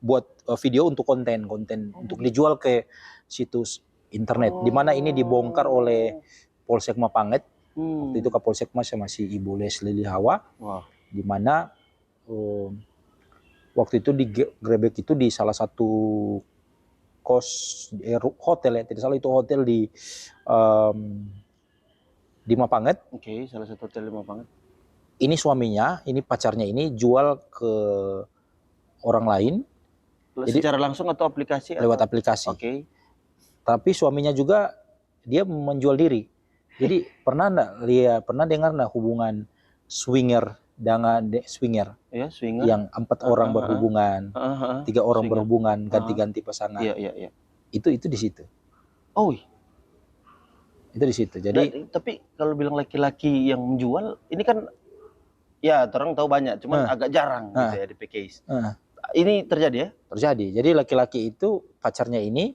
B: buat video untuk konten untuk dijual ke situs internet, di mana ini dibongkar oleh Polsek Mapanget. Waktu itu Kapolsek masih Ibu Leslie Lihawa, di mana waktu itu digerebek itu di salah satu hotel ya, tidak salah itu hotel di Mapanget.
A: Oke, salah satu hotel di Mapanget.
B: Ini suaminya, ini pacarnya ini jual ke orang lain.
A: Jadi secara langsung atau aplikasi?
B: Lewat aplikasi.
A: Oke.
B: Tapi suaminya juga dia menjual diri. Jadi pernah dengar nggak hubungan swinger dengan swinger?
A: Ya, swinger.
B: Yang 4 orang berhubungan, 3 orang berhubungan, ganti-ganti pasangan.
A: Iya.
B: Itu di situ.
A: Oh.
B: Itu di situ. Jadi
A: tapi kalau bilang laki-laki yang menjual, ini kan ya orang tahu banyak, cuman agak jarang gitu ya di case. Ini terjadi ya?
B: Terjadi. Jadi laki-laki itu pacarnya ini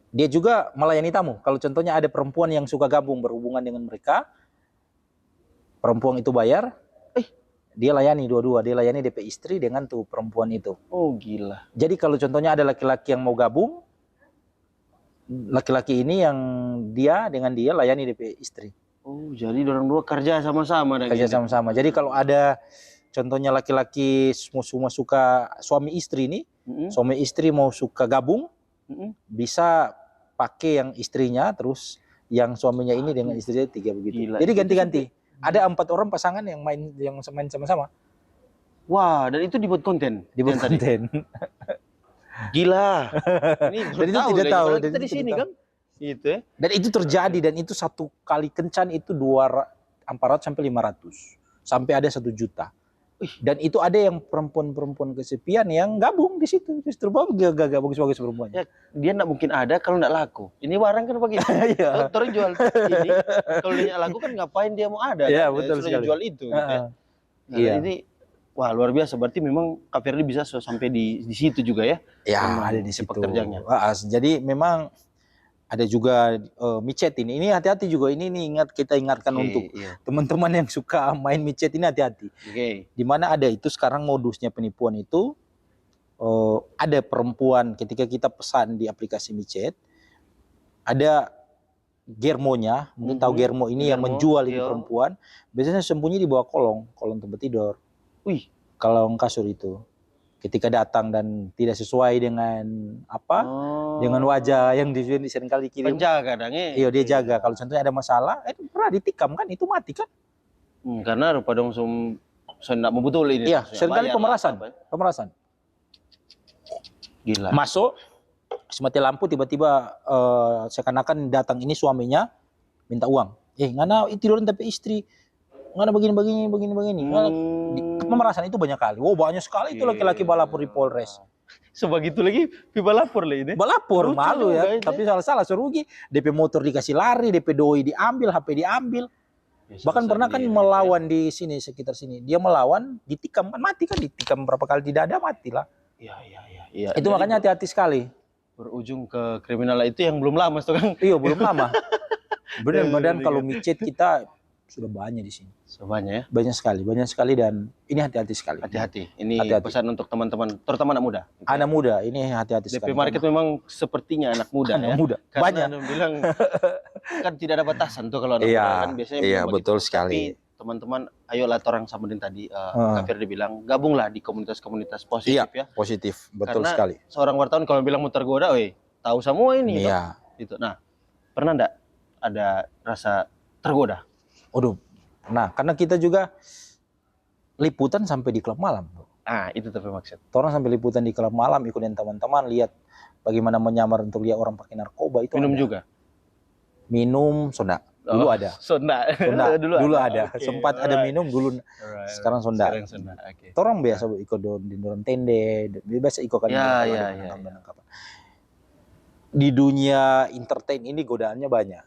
B: dia juga melayani tamu. Kalau contohnya ada perempuan yang suka gabung berhubungan dengan mereka, perempuan itu bayar, dia layani dua-dua, dia layani DP istri dengan tuh perempuan itu.
A: Oh gila.
B: Jadi kalau contohnya ada laki-laki yang mau gabung, laki-laki ini yang dengan dia layani DP istri.
A: Oh, jadi orang dua kerja sama-sama.
B: Kerja sama-sama. Jadi kalau ada contohnya laki-laki semua suka suami istri ini, suami istri mau suka gabung, bisa pakai yang istrinya, terus yang suaminya ini dengan istrinya 3 begitu. Gila. Jadi ganti-ganti. Ada 4 orang pasangan yang main sama-sama.
A: Wah, dan itu dibuat konten.
B: Dibuat konten.
A: Gila. Ini
B: dan itu tidak tahu.
A: Dan kita di sini kan. Gitu ya.
B: Dan itu terjadi, dan itu satu kali kencan itu 400 sampai 500. Sampai ada 1 juta. Dan itu ada yang perempuan-perempuan kesepian yang gabung di situ. Justru gak bagus-bagus perempuannya.
A: Ya, dia nggak mungkin ada kalau nggak laku. Ini barang kan begitu. Kalau terjual ini, kalau dia nggak laku kan ngapain dia mau ada?
B: Iya,
A: kan?
B: betul sekali.
A: Jual itu. Gitu ya. Nah, ini wah luar biasa. Berarti memang Kak Firly bisa sampai di situ juga ya?
B: Ya, ada di situ.
A: Kerjanya.
B: Jadi memang ada juga micet ini. Ini hati-hati juga. Ini kita ingatkan untuk teman-teman yang suka main micet ini, hati-hati. Di mana ada itu sekarang modusnya penipuan itu, ada perempuan ketika kita pesan di aplikasi micet, ada germonya, mungkin tahu germo ini yang menjual ini perempuan, biasanya sembunyi di bawah kolong tempat tidur. Kolong kasur itu. Ketika datang dan tidak sesuai dengan dengan wajah yang seringkali dikirim.
A: Penjaga dangnya.
B: Iya, dia jaga. Kalau contohnya ada masalah, pernah ditikam kan, itu mati kan?
A: Karena rupa dong nggak mau betul ini.
B: Iya, seringkali pemerasan.
A: Gila.
B: Masuk, mati lampu, tiba-tiba seakan-akan datang ini suaminya minta uang. Ngana tiduran tapi istri. Ngana begini. Pemerasan itu banyak kali. Banyak sekali itu laki-laki balapor di Polres.
A: Sebegitu lagi balapor lah ini.
B: Balapor malu ya. Tapi salah serugi. DP motor dikasih lari, DP doi diambil, HP diambil. Bahkan pernah kan melawan di sini, sekitar sini. Dia melawan, ditikam kan mati kan, ditikam berapa kali di dada mati lah. Iya. Itu makanya hati-hati sekali.
A: Berujung ke kriminal itu yang belum lama tuh kan.
B: Iya, belum lama. Benar-benar kalau micet kita sudah banyak di sini.
A: Banyak ya?
B: Banyak sekali, dan ini hati-hati sekali.
A: Hati-hati. Ini pesan untuk teman-teman, terutama anak muda.
B: Gitu. Anak muda, ini hati-hati sekali.
A: DP Market memang sepertinya anak muda.
B: Anak muda.
A: Karena banyak. Bilang kan tidak ada batasan tuh kalau anak muda kan biasanya.
B: Iya, betul sekali.
A: Tapi teman-teman, ayolah orang samarin tadi Kak Firly bilang, gabunglah di komunitas-komunitas positif ya.
B: Positif, betul
A: karena
B: sekali.
A: Seorang wartawan kalau bilang mau tergoda, tahu semua ini.
B: Iya.
A: Gitu. Nah, pernah enggak ada rasa tergoda?
B: Nah, karena kita juga liputan sampai di klub malam.
A: Itu tapi maksud.
B: Orang sampai liputan di klub malam, ikutin teman-teman, lihat bagaimana menyamar untuk lihat orang pakai narkoba itu.
A: Minum
B: ada.
A: Juga?
B: Minum, sonda. Dulu ada.
A: Sonda.
B: Dulu ada. Sempat ada minum dulu. Sekarang sonda. Orang biasa ikut di dalam tende, biasa ikut kan. Di dunia entertain ini godaannya banyak.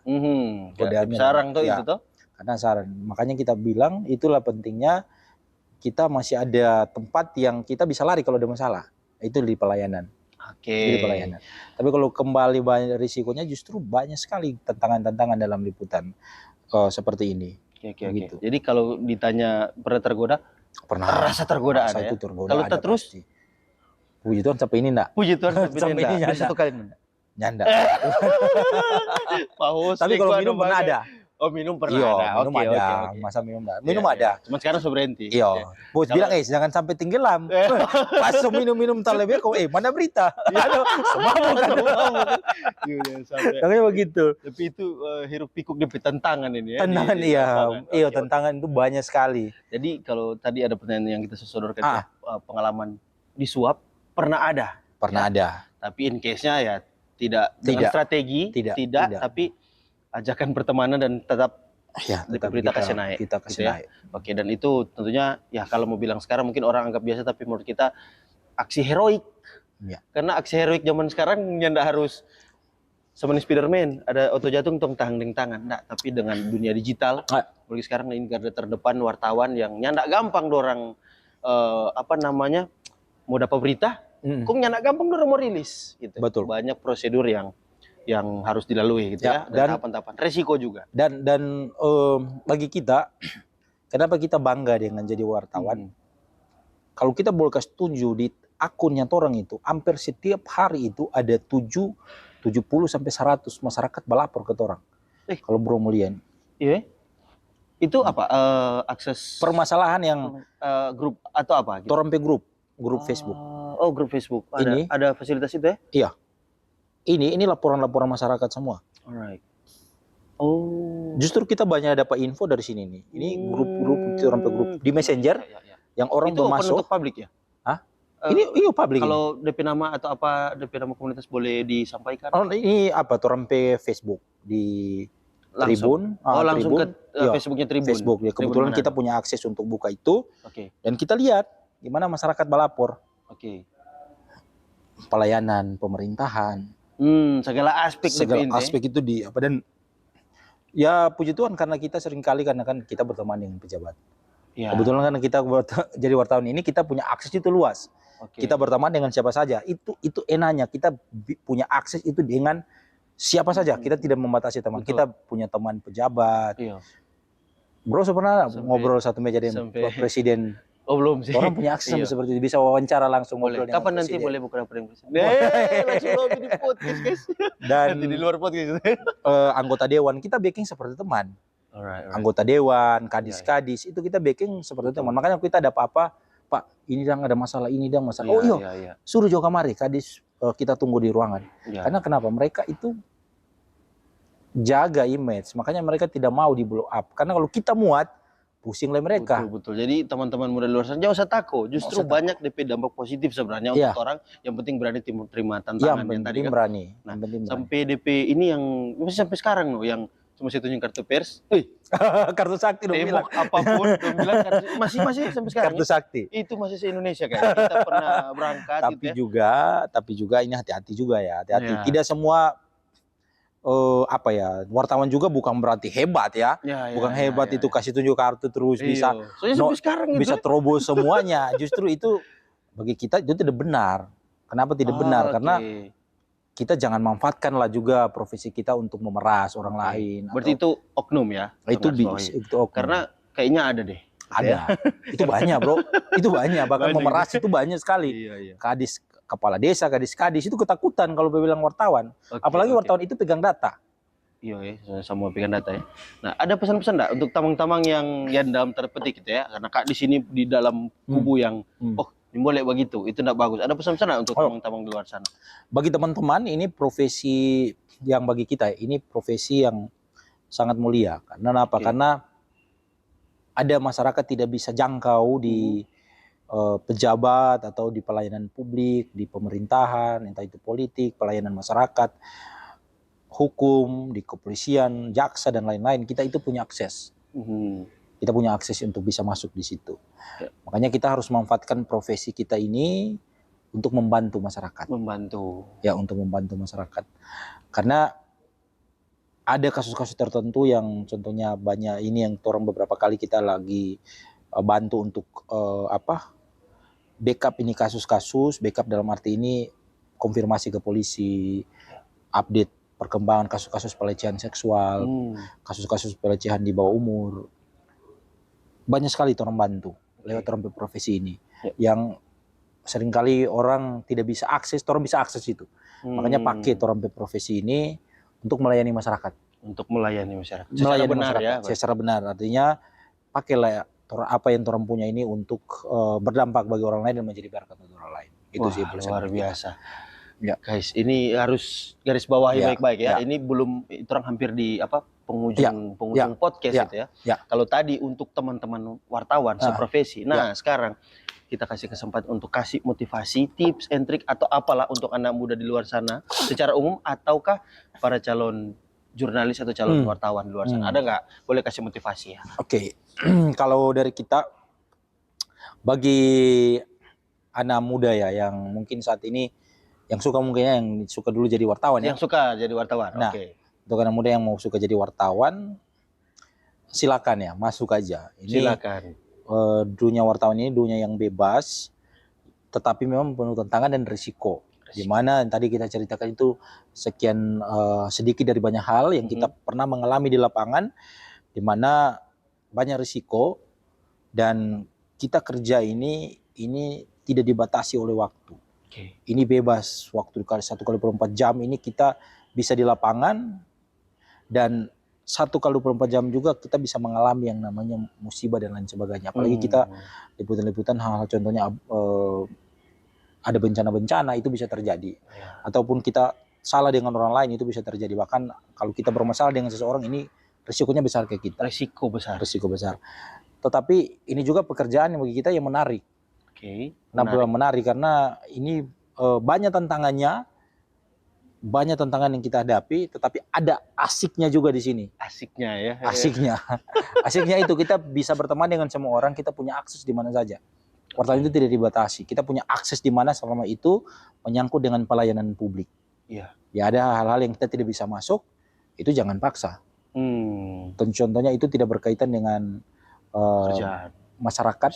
A: Godaannya sarang tuh itu tuh.
B: Karena saran. Makanya kita bilang itulah pentingnya kita masih ada tempat yang kita bisa lari kalau ada masalah. Itu di pelayanan. Di pelayanan. Tapi kalau kembali banyak risikonya, justru banyak sekali tantangan-tantangan dalam liputan seperti ini.
A: Oke.
B: Begitu.
A: Jadi kalau ditanya pernah tergoda,
B: Pernah.
A: rasa tergoda
B: Rasa
A: ada ya.
B: itu tergoda
A: Kalau
B: ada
A: terus,
B: pasti. Puji Tuhan sampai ini enggak.
A: puji Tuhan sampai
B: Sampai
A: nenda.
B: ini
A: Bisa
B: nyanda.
A: satu kali nenda.
B: Nyanda.
A: Paus.
B: Tapi kalau minum pernah ada.
A: Oh minum pernah
B: Iya,
A: ada.
B: minum
A: Oke.
B: ada. Masa minum enggak? Minum
A: Iya,
B: ada.
A: iya. Cuman sekarang sudah berhenti.
B: Iya. Bos
A: Kalau-
B: bilang, jangan sampai tenggelam. Pas minum terlebih kok, mana berita? Aduh, semabuk kan.
A: Iya, sampai.
B: Makanya begitu.
A: Tapi itu hiruk pikuk DP tantangan ini ya.
B: Tantangan
A: di
B: iya.
A: lapangan.
B: Iya,
A: Oke.
B: tantangan itu banyak sekali.
A: Jadi kalau tadi ada pertanyaan yang kita sodorkan ya, pengalaman disuap pernah ada.
B: Pernah ada.
A: Tapi in case-nya ya tidak dengan strategi, tidak, tapi ajakan pertemanan dan tetap
B: ya,
A: berita kasih naik.
B: Kita kasih
A: gitu ya.
B: naik.
A: Oke, dan itu tentunya ya kalau mau bilang sekarang mungkin orang anggap biasa, tapi menurut kita aksi heroik.
B: Ya.
A: Karena aksi heroik zaman sekarang yang nggak harus seperti Spiderman, ada auto jatuh tong tangding tangan. Nah, tapi dengan dunia digital, bagi sekarang ini garda terdepan wartawan yang nyandak gampang dorang mau dapat berita, kok nyandak gampang dorang mau rilis gitu.
B: Betul.
A: Banyak prosedur yang harus dilalui gitu ya, dan tahapan-tahapan resiko juga.
B: Dan bagi kita, kenapa kita bangga dengan jadi wartawan? Kalau kita boleh kasih tunjuk di akunnya orang itu, hampir setiap hari itu ada 70 sampai 100 masyarakat melapor ke orang. Kalau Bro Mulian.
A: Iya. Itu apa? Akses
B: permasalahan yang
A: grup atau apa? Gitu?
B: Torompe grup Facebook.
A: Oh, grup Facebook. Ada fasilitas itu ya?
B: Iya. Ini laporan-laporan masyarakat semua.
A: Alright. Oh.
B: Justru kita banyak dapat info dari sini nih. Ini grup-grup Torompe grup di Messenger yang orang
A: itu
B: masuk.
A: Itu untuk publik ya?
B: Hah? Ini publik.
A: Kalau DP nama atau apa, DP nama komunitas boleh disampaikan?
B: Oh, ini apa? Torompe Facebook di Tribun.
A: Langsung
B: Tribun.
A: ke Facebooknya Tribun.
B: Facebook ya. Kebetulan kita punya akses untuk buka itu.
A: Oke.
B: Dan kita lihat gimana masyarakat melapor.
A: Oke.
B: Pelayanan pemerintahan.
A: Segala aspek
B: itu di apa, dan ya puji Tuhan karena kita seringkali karena kan kita berteman dengan pejabat. Ya. Kebetulan karena kita jadi wartawan ini kita punya akses itu luas. Kita berteman dengan siapa saja. Itu enaknya kita punya akses itu dengan siapa saja. Kita tidak membatasi teman. Betul. Kita punya teman pejabat.
A: Iya.
B: Bro pernah ngobrol satu meja dengan presiden.
A: Oh belum sih.
B: Orang punya akses seperti itu, bisa wawancara langsung ngobrol dengan
A: kapan
B: presiden.
A: Nanti boleh buka dengan presiden? Langsung lobby di podcast guys.
B: Dan
A: nanti di luar podcast.
B: Anggota dewan kita backing seperti teman.
A: Alright.
B: Anggota dewan, kadis-kadis itu kita backing seperti teman. Makanya kita ada apa-apa, Pak, ini dang ada masalah ini dang masalah. Iya. Suruh Jo kamari, kadis kita tunggu di ruangan. Ya. Karena kenapa? Mereka itu jaga image, makanya mereka tidak mau di blow up. Karena kalau kita muat, pusing lah mereka.
A: Betul. Jadi teman-teman muda luar sana jangan usah takut. Justru banyak DP dampak positif sebenarnya untuk orang. Yang penting berani terima tantangan yang tadi kan.
B: Berani.
A: Nah, sampai DP ini yang masih sampai sekarang loh, yang cuma saya tunjuk kartu pers.
B: Kartu sakti dong bilang.
A: Apapun dong bilang masih sampai sekarang.
B: Kartu sakti.
A: Itu masih se-Indonesia kan. Kita pernah berangkat
B: Tapi juga ini hati-hati juga ya. Hati-hati. Tidak semua wartawan juga bukan berarti hebat ya. Bukan hebat itu kasih tunjuk kartu terus bisa
A: sampai sekarang
B: bisa terobos semuanya. Justru itu bagi kita itu tidak benar. Kenapa tidak benar? Karena kita jangan manfaatkan lah juga profesi kita untuk memeras orang lain.
A: Berarti itu oknum ya?
B: Itu oknum.
A: Karena kayaknya ada deh.
B: Ada. Itu banyak bro. Itu banyak. Bahkan memeras itu banyak sekali. Kadis kepala desa, kadis-kadis itu ketakutan kalau bilang wartawan. Apalagi wartawan itu pegang data.
A: Iya, semua pegang data ya. Nah, ada pesan-pesan enggak untuk tamang-tamang yang dalam terpetik gitu ya? Karena Kak di sini di dalam kubu yang ini boleh begitu, itu enggak bagus. Ada pesan-pesan enggak untuk tamang-tamang di luar sana?
B: Bagi teman-teman ini profesi yang bagi kita ini profesi yang sangat mulia. Karena apa? Karena ada masyarakat tidak bisa jangkau di pejabat atau di pelayanan publik, di pemerintahan, entah itu politik, pelayanan masyarakat, hukum, di kepolisian, jaksa dan lain-lain. Kita itu punya akses. Kita punya akses untuk bisa masuk di situ. Makanya kita harus memanfaatkan profesi kita ini untuk membantu masyarakat. Ya, untuk membantu masyarakat. Karena ada kasus-kasus tertentu yang contohnya banyak ini yang orang beberapa kali kita lagi bantu untuk backup ini kasus-kasus, backup dalam arti ini konfirmasi ke polisi, update perkembangan kasus-kasus pelecehan seksual, kasus-kasus pelecehan di bawah umur, banyak sekali orang bantu lewat orang profesi ini
A: Ya.
B: yang seringkali orang tidak bisa akses, orang bisa akses itu. Makanya pakai orang profesi ini untuk melayani masyarakat.
A: Untuk melayani masyarakat.
B: Melayani
A: benar
B: masyarakat
A: ya.
B: secara benar. Artinya pakailah apa yang orang punya ini untuk berdampak bagi orang lain dan menjadi berkat untuk orang lain. Itu
A: Wah,
B: sih
A: luar biasa.
B: Ya.
A: Guys, ini harus garis bawahi
B: Ya,
A: baik-baik ya.
B: ya.
A: Ini belum orang hampir di penghujung podcast
B: ya,
A: itu ya.
B: ya.
A: Kalau tadi untuk teman-teman wartawan seprofesi. Nah, sekarang kita kasih kesempatan untuk kasih motivasi, tips and trick atau apalah untuk anak muda di luar sana secara umum ataukah para calon jurnalis atau calon wartawan di luar sana. Ada nggak? Boleh kasih motivasi ya.
B: Oke. Kalau dari kita bagi anak muda ya yang mungkin saat ini yang suka yang suka dulu jadi wartawan ya.
A: Yang suka jadi wartawan.
B: Nah, untuk anak muda yang mau suka jadi wartawan silakan ya, masuk aja. Ini
A: silakan.
B: Dunia wartawan ini dunia yang bebas, tetapi memang penuh tantangan dan risiko. Di mana tadi kita ceritakan itu sekian sedikit dari banyak hal yang kita pernah mengalami di lapangan, di mana banyak risiko dan kita kerja ini tidak dibatasi oleh waktu. Ini bebas waktu 1x24 jam ini kita bisa di lapangan dan 1x24 jam juga kita bisa mengalami yang namanya musibah dan lain sebagainya. Apalagi kita liputan-liputan hal-hal contohnya ada bencana-bencana itu bisa terjadi. Ataupun kita salah dengan orang lain itu bisa terjadi. Bahkan kalau kita bermasalah dengan seseorang ini risikonya besar ke kita.
A: Risiko besar.
B: Tetapi ini juga pekerjaan yang bagi kita yang menarik. Kenapa menarik? Karena ini banyak tantangannya. Banyak tantangan yang kita hadapi, tetapi ada asiknya juga di sini.
A: Asiknya ya.
B: Asiknya itu kita bisa berteman dengan semua orang, kita punya akses di mana saja. Wartawan itu tidak dibatasi. Kita punya akses di mana selama itu menyangkut dengan pelayanan publik.
A: Iya. Ya
B: ada hal-hal yang kita tidak bisa masuk, itu jangan paksa. Contohnya itu tidak berkaitan dengan masyarakat.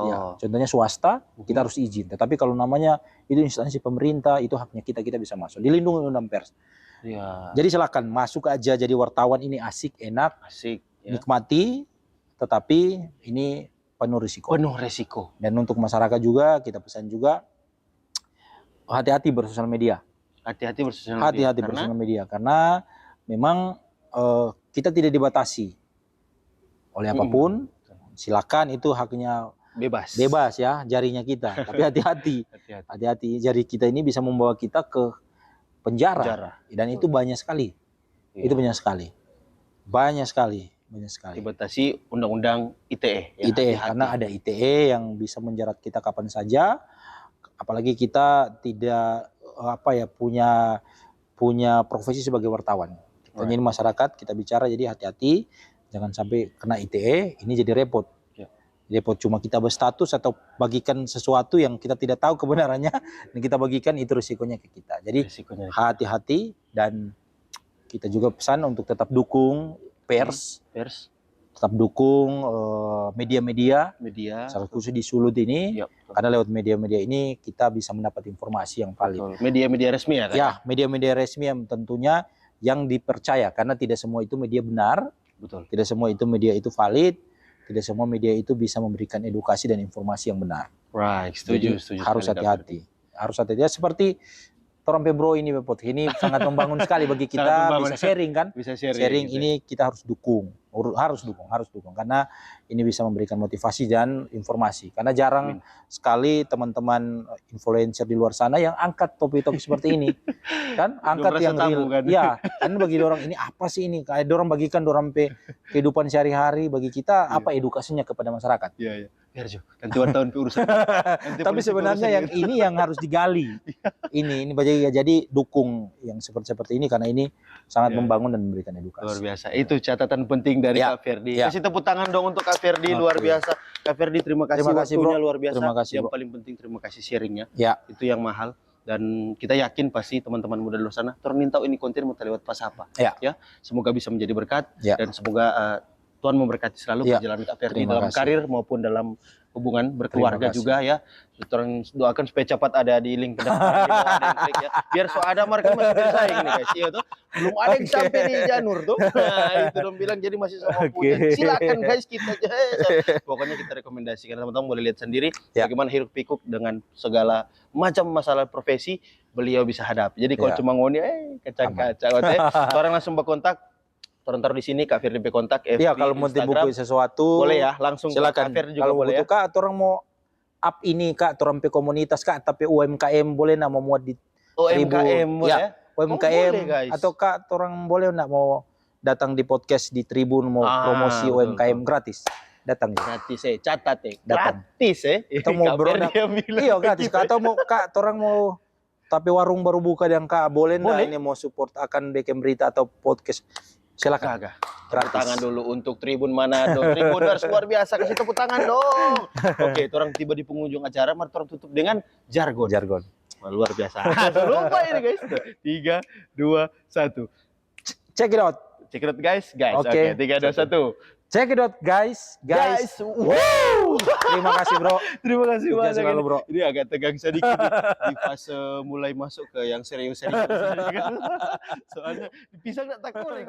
B: Ya, contohnya swasta, kita harus izin. Tetapi kalau namanya itu instansi pemerintah, itu haknya kita bisa masuk. Dilindungi undang pers.
A: Ya.
B: Jadi silakan masuk aja jadi wartawan, ini asik, enak,
A: ya.
B: Nikmati. Tetapi ini penuh risiko. Dan untuk masyarakat juga kita pesan juga hati-hati bersosial media. Hati-hati bersosial media karena memang kita tidak dibatasi oleh apapun. Silakan, itu haknya bebas ya jarinya kita. Tapi hati-hati jari kita ini bisa membawa kita ke penjara. Dan itu banyak sekali. Itu banyak sekali.
A: Dibatasi undang-undang ITE.
B: Ya, ITE karena ada ITE yang bisa menjerat kita kapan saja. Apalagi kita tidak punya profesi sebagai wartawan. Kita ini masyarakat, kita bicara, jadi hati-hati. Jangan sampai kena ITE, ini jadi repot. Repot cuma kita berstatus atau bagikan sesuatu yang kita tidak tahu kebenarannya dan kita bagikan, itu risikonya ke kita. Jadi hati-hati dan kita juga pesan untuk tetap dukung pers. Tetap dukung media-media. Salah khusus di Sulut ini. Karena lewat media-media ini kita bisa mendapat informasi yang valid.
A: Media-media resmi ya?
B: Ya, media-media resmi yang tentunya yang dipercaya. Karena tidak semua itu media benar.
A: Betul.
B: Tidak semua itu media itu valid, tidak semua media itu bisa memberikan edukasi dan informasi yang benar.
A: Right, setuju.
B: Harus hati-hati. Seperti Torang Pebro ini sangat membangun sekali bagi kita, bisa sharing kan?
A: Bisa sharing
B: gitu. Ini kita harus dukung, karena ini bisa memberikan motivasi dan informasi. Karena jarang sekali teman-teman influencer di luar sana yang angkat topik-topik seperti ini, kan? Angkat yang real.
A: Kan?
B: Ya, kan bagi orang ini apa sih ini? Kayak orang bagikan kehidupan sehari-hari, bagi kita apa edukasinya kepada masyarakat?
A: Iya. Nanti wartawan urusan.
B: Tapi sebenarnya yang ini yang harus digali. ini jadi dukung yang seperti ini karena ini sangat membangun dan memberikan edukasi.
A: Luar biasa. Itu catatan penting dari Kak Ferdi. Kasih tepuk tangan dong untuk Kak Ferdi, luar biasa. Kak Ferdi, terima kasih waktunya, luar biasa.
B: Terima kasih,
A: yang paling penting terima kasih sharingnya.
B: Ya.
A: Itu yang mahal. Dan kita yakin pasti teman-teman muda di luar sana terus tahu ini konten mau lewat pas apa.
B: Ya.
A: Semoga bisa menjadi berkat dan semoga Tuhan memberkati selalu
B: Ya,
A: perjalanan Kak Ferdi
B: terima
A: dalam
B: kasih.
A: karir maupun dalam hubungan berkeluarga
B: Terima kasih.
A: juga ya. Orang doakan supaya cepat ada di link pendaftaran di bawah ada yang klik ya. Biar so ada market masih bersaing nih guys. Iya tuh. Belum ada yang
B: Oke.
A: sampai di Janur tuh. Nah, itu dong bilang jadi masih sama
B: Oke.
A: punya. Silakan guys kita pokoknya kita rekomendasikan teman-teman boleh lihat sendiri
B: Ya.
A: bagaimana hiruk pikuk dengan segala macam masalah profesi beliau bisa hadapi. Jadi kalau
B: Ya.
A: cuma ngoni kacang-kacang orang langsung berkontak. Taruh di sini Kak Firdi kontak FB,
B: Iya, kalau mau
A: Instagram.
B: dibuku sesuatu
A: Boleh ya, langsung ke
B: silakan.
A: Kak Firdi juga
B: Kalau
A: boleh ya.
B: butuh Kak, orang mau up ini Kak, orang pe komunitas Kak, tapi UMKM boleh nak mau muat di
A: UMKM boleh
B: ya,
A: ya.
B: UMKM
A: boleh, guys.
B: atau Kak, orang boleh nak mau datang di podcast di Tribun mau promosi
A: betul,
B: UMKM
A: betul.
B: gratis. Datang.
A: Gratis catat
B: Datang.
A: Gratis
B: Atau mau
A: Kak Firdi
B: berodak.
A: bilang
B: Iya, gratis.
A: gitu.
B: Kak, atau mau Kak, orang mau tapi warung baru buka dan Kak, boleh
A: Boleh.
B: nggak ini mau support akan bikin berita atau podcast? Silakan.
A: Kagak. Tepuk tangan dulu untuk Tribun Manado. Tribuners luar biasa, kasih tepuk tangan dong. Oke, orang tiba di penghujung acara, mari orang tutup dengan jargon.
B: Jargon.
A: Wah, luar biasa. Lupa ini guys. 3, 2, 1.
B: Check it out.
A: Check it out guys.
B: Oke.
A: Oke, 3, 2, 1.
B: Check it out guys.
A: Wow.
B: Terima kasih bro.
A: Terima kasih
B: Sukses
A: banyak.
B: selalu, bro.
A: Ini agak tegang sedikit di fase mulai masuk ke yang serius-serius. Soalnya dipisah nggak takut.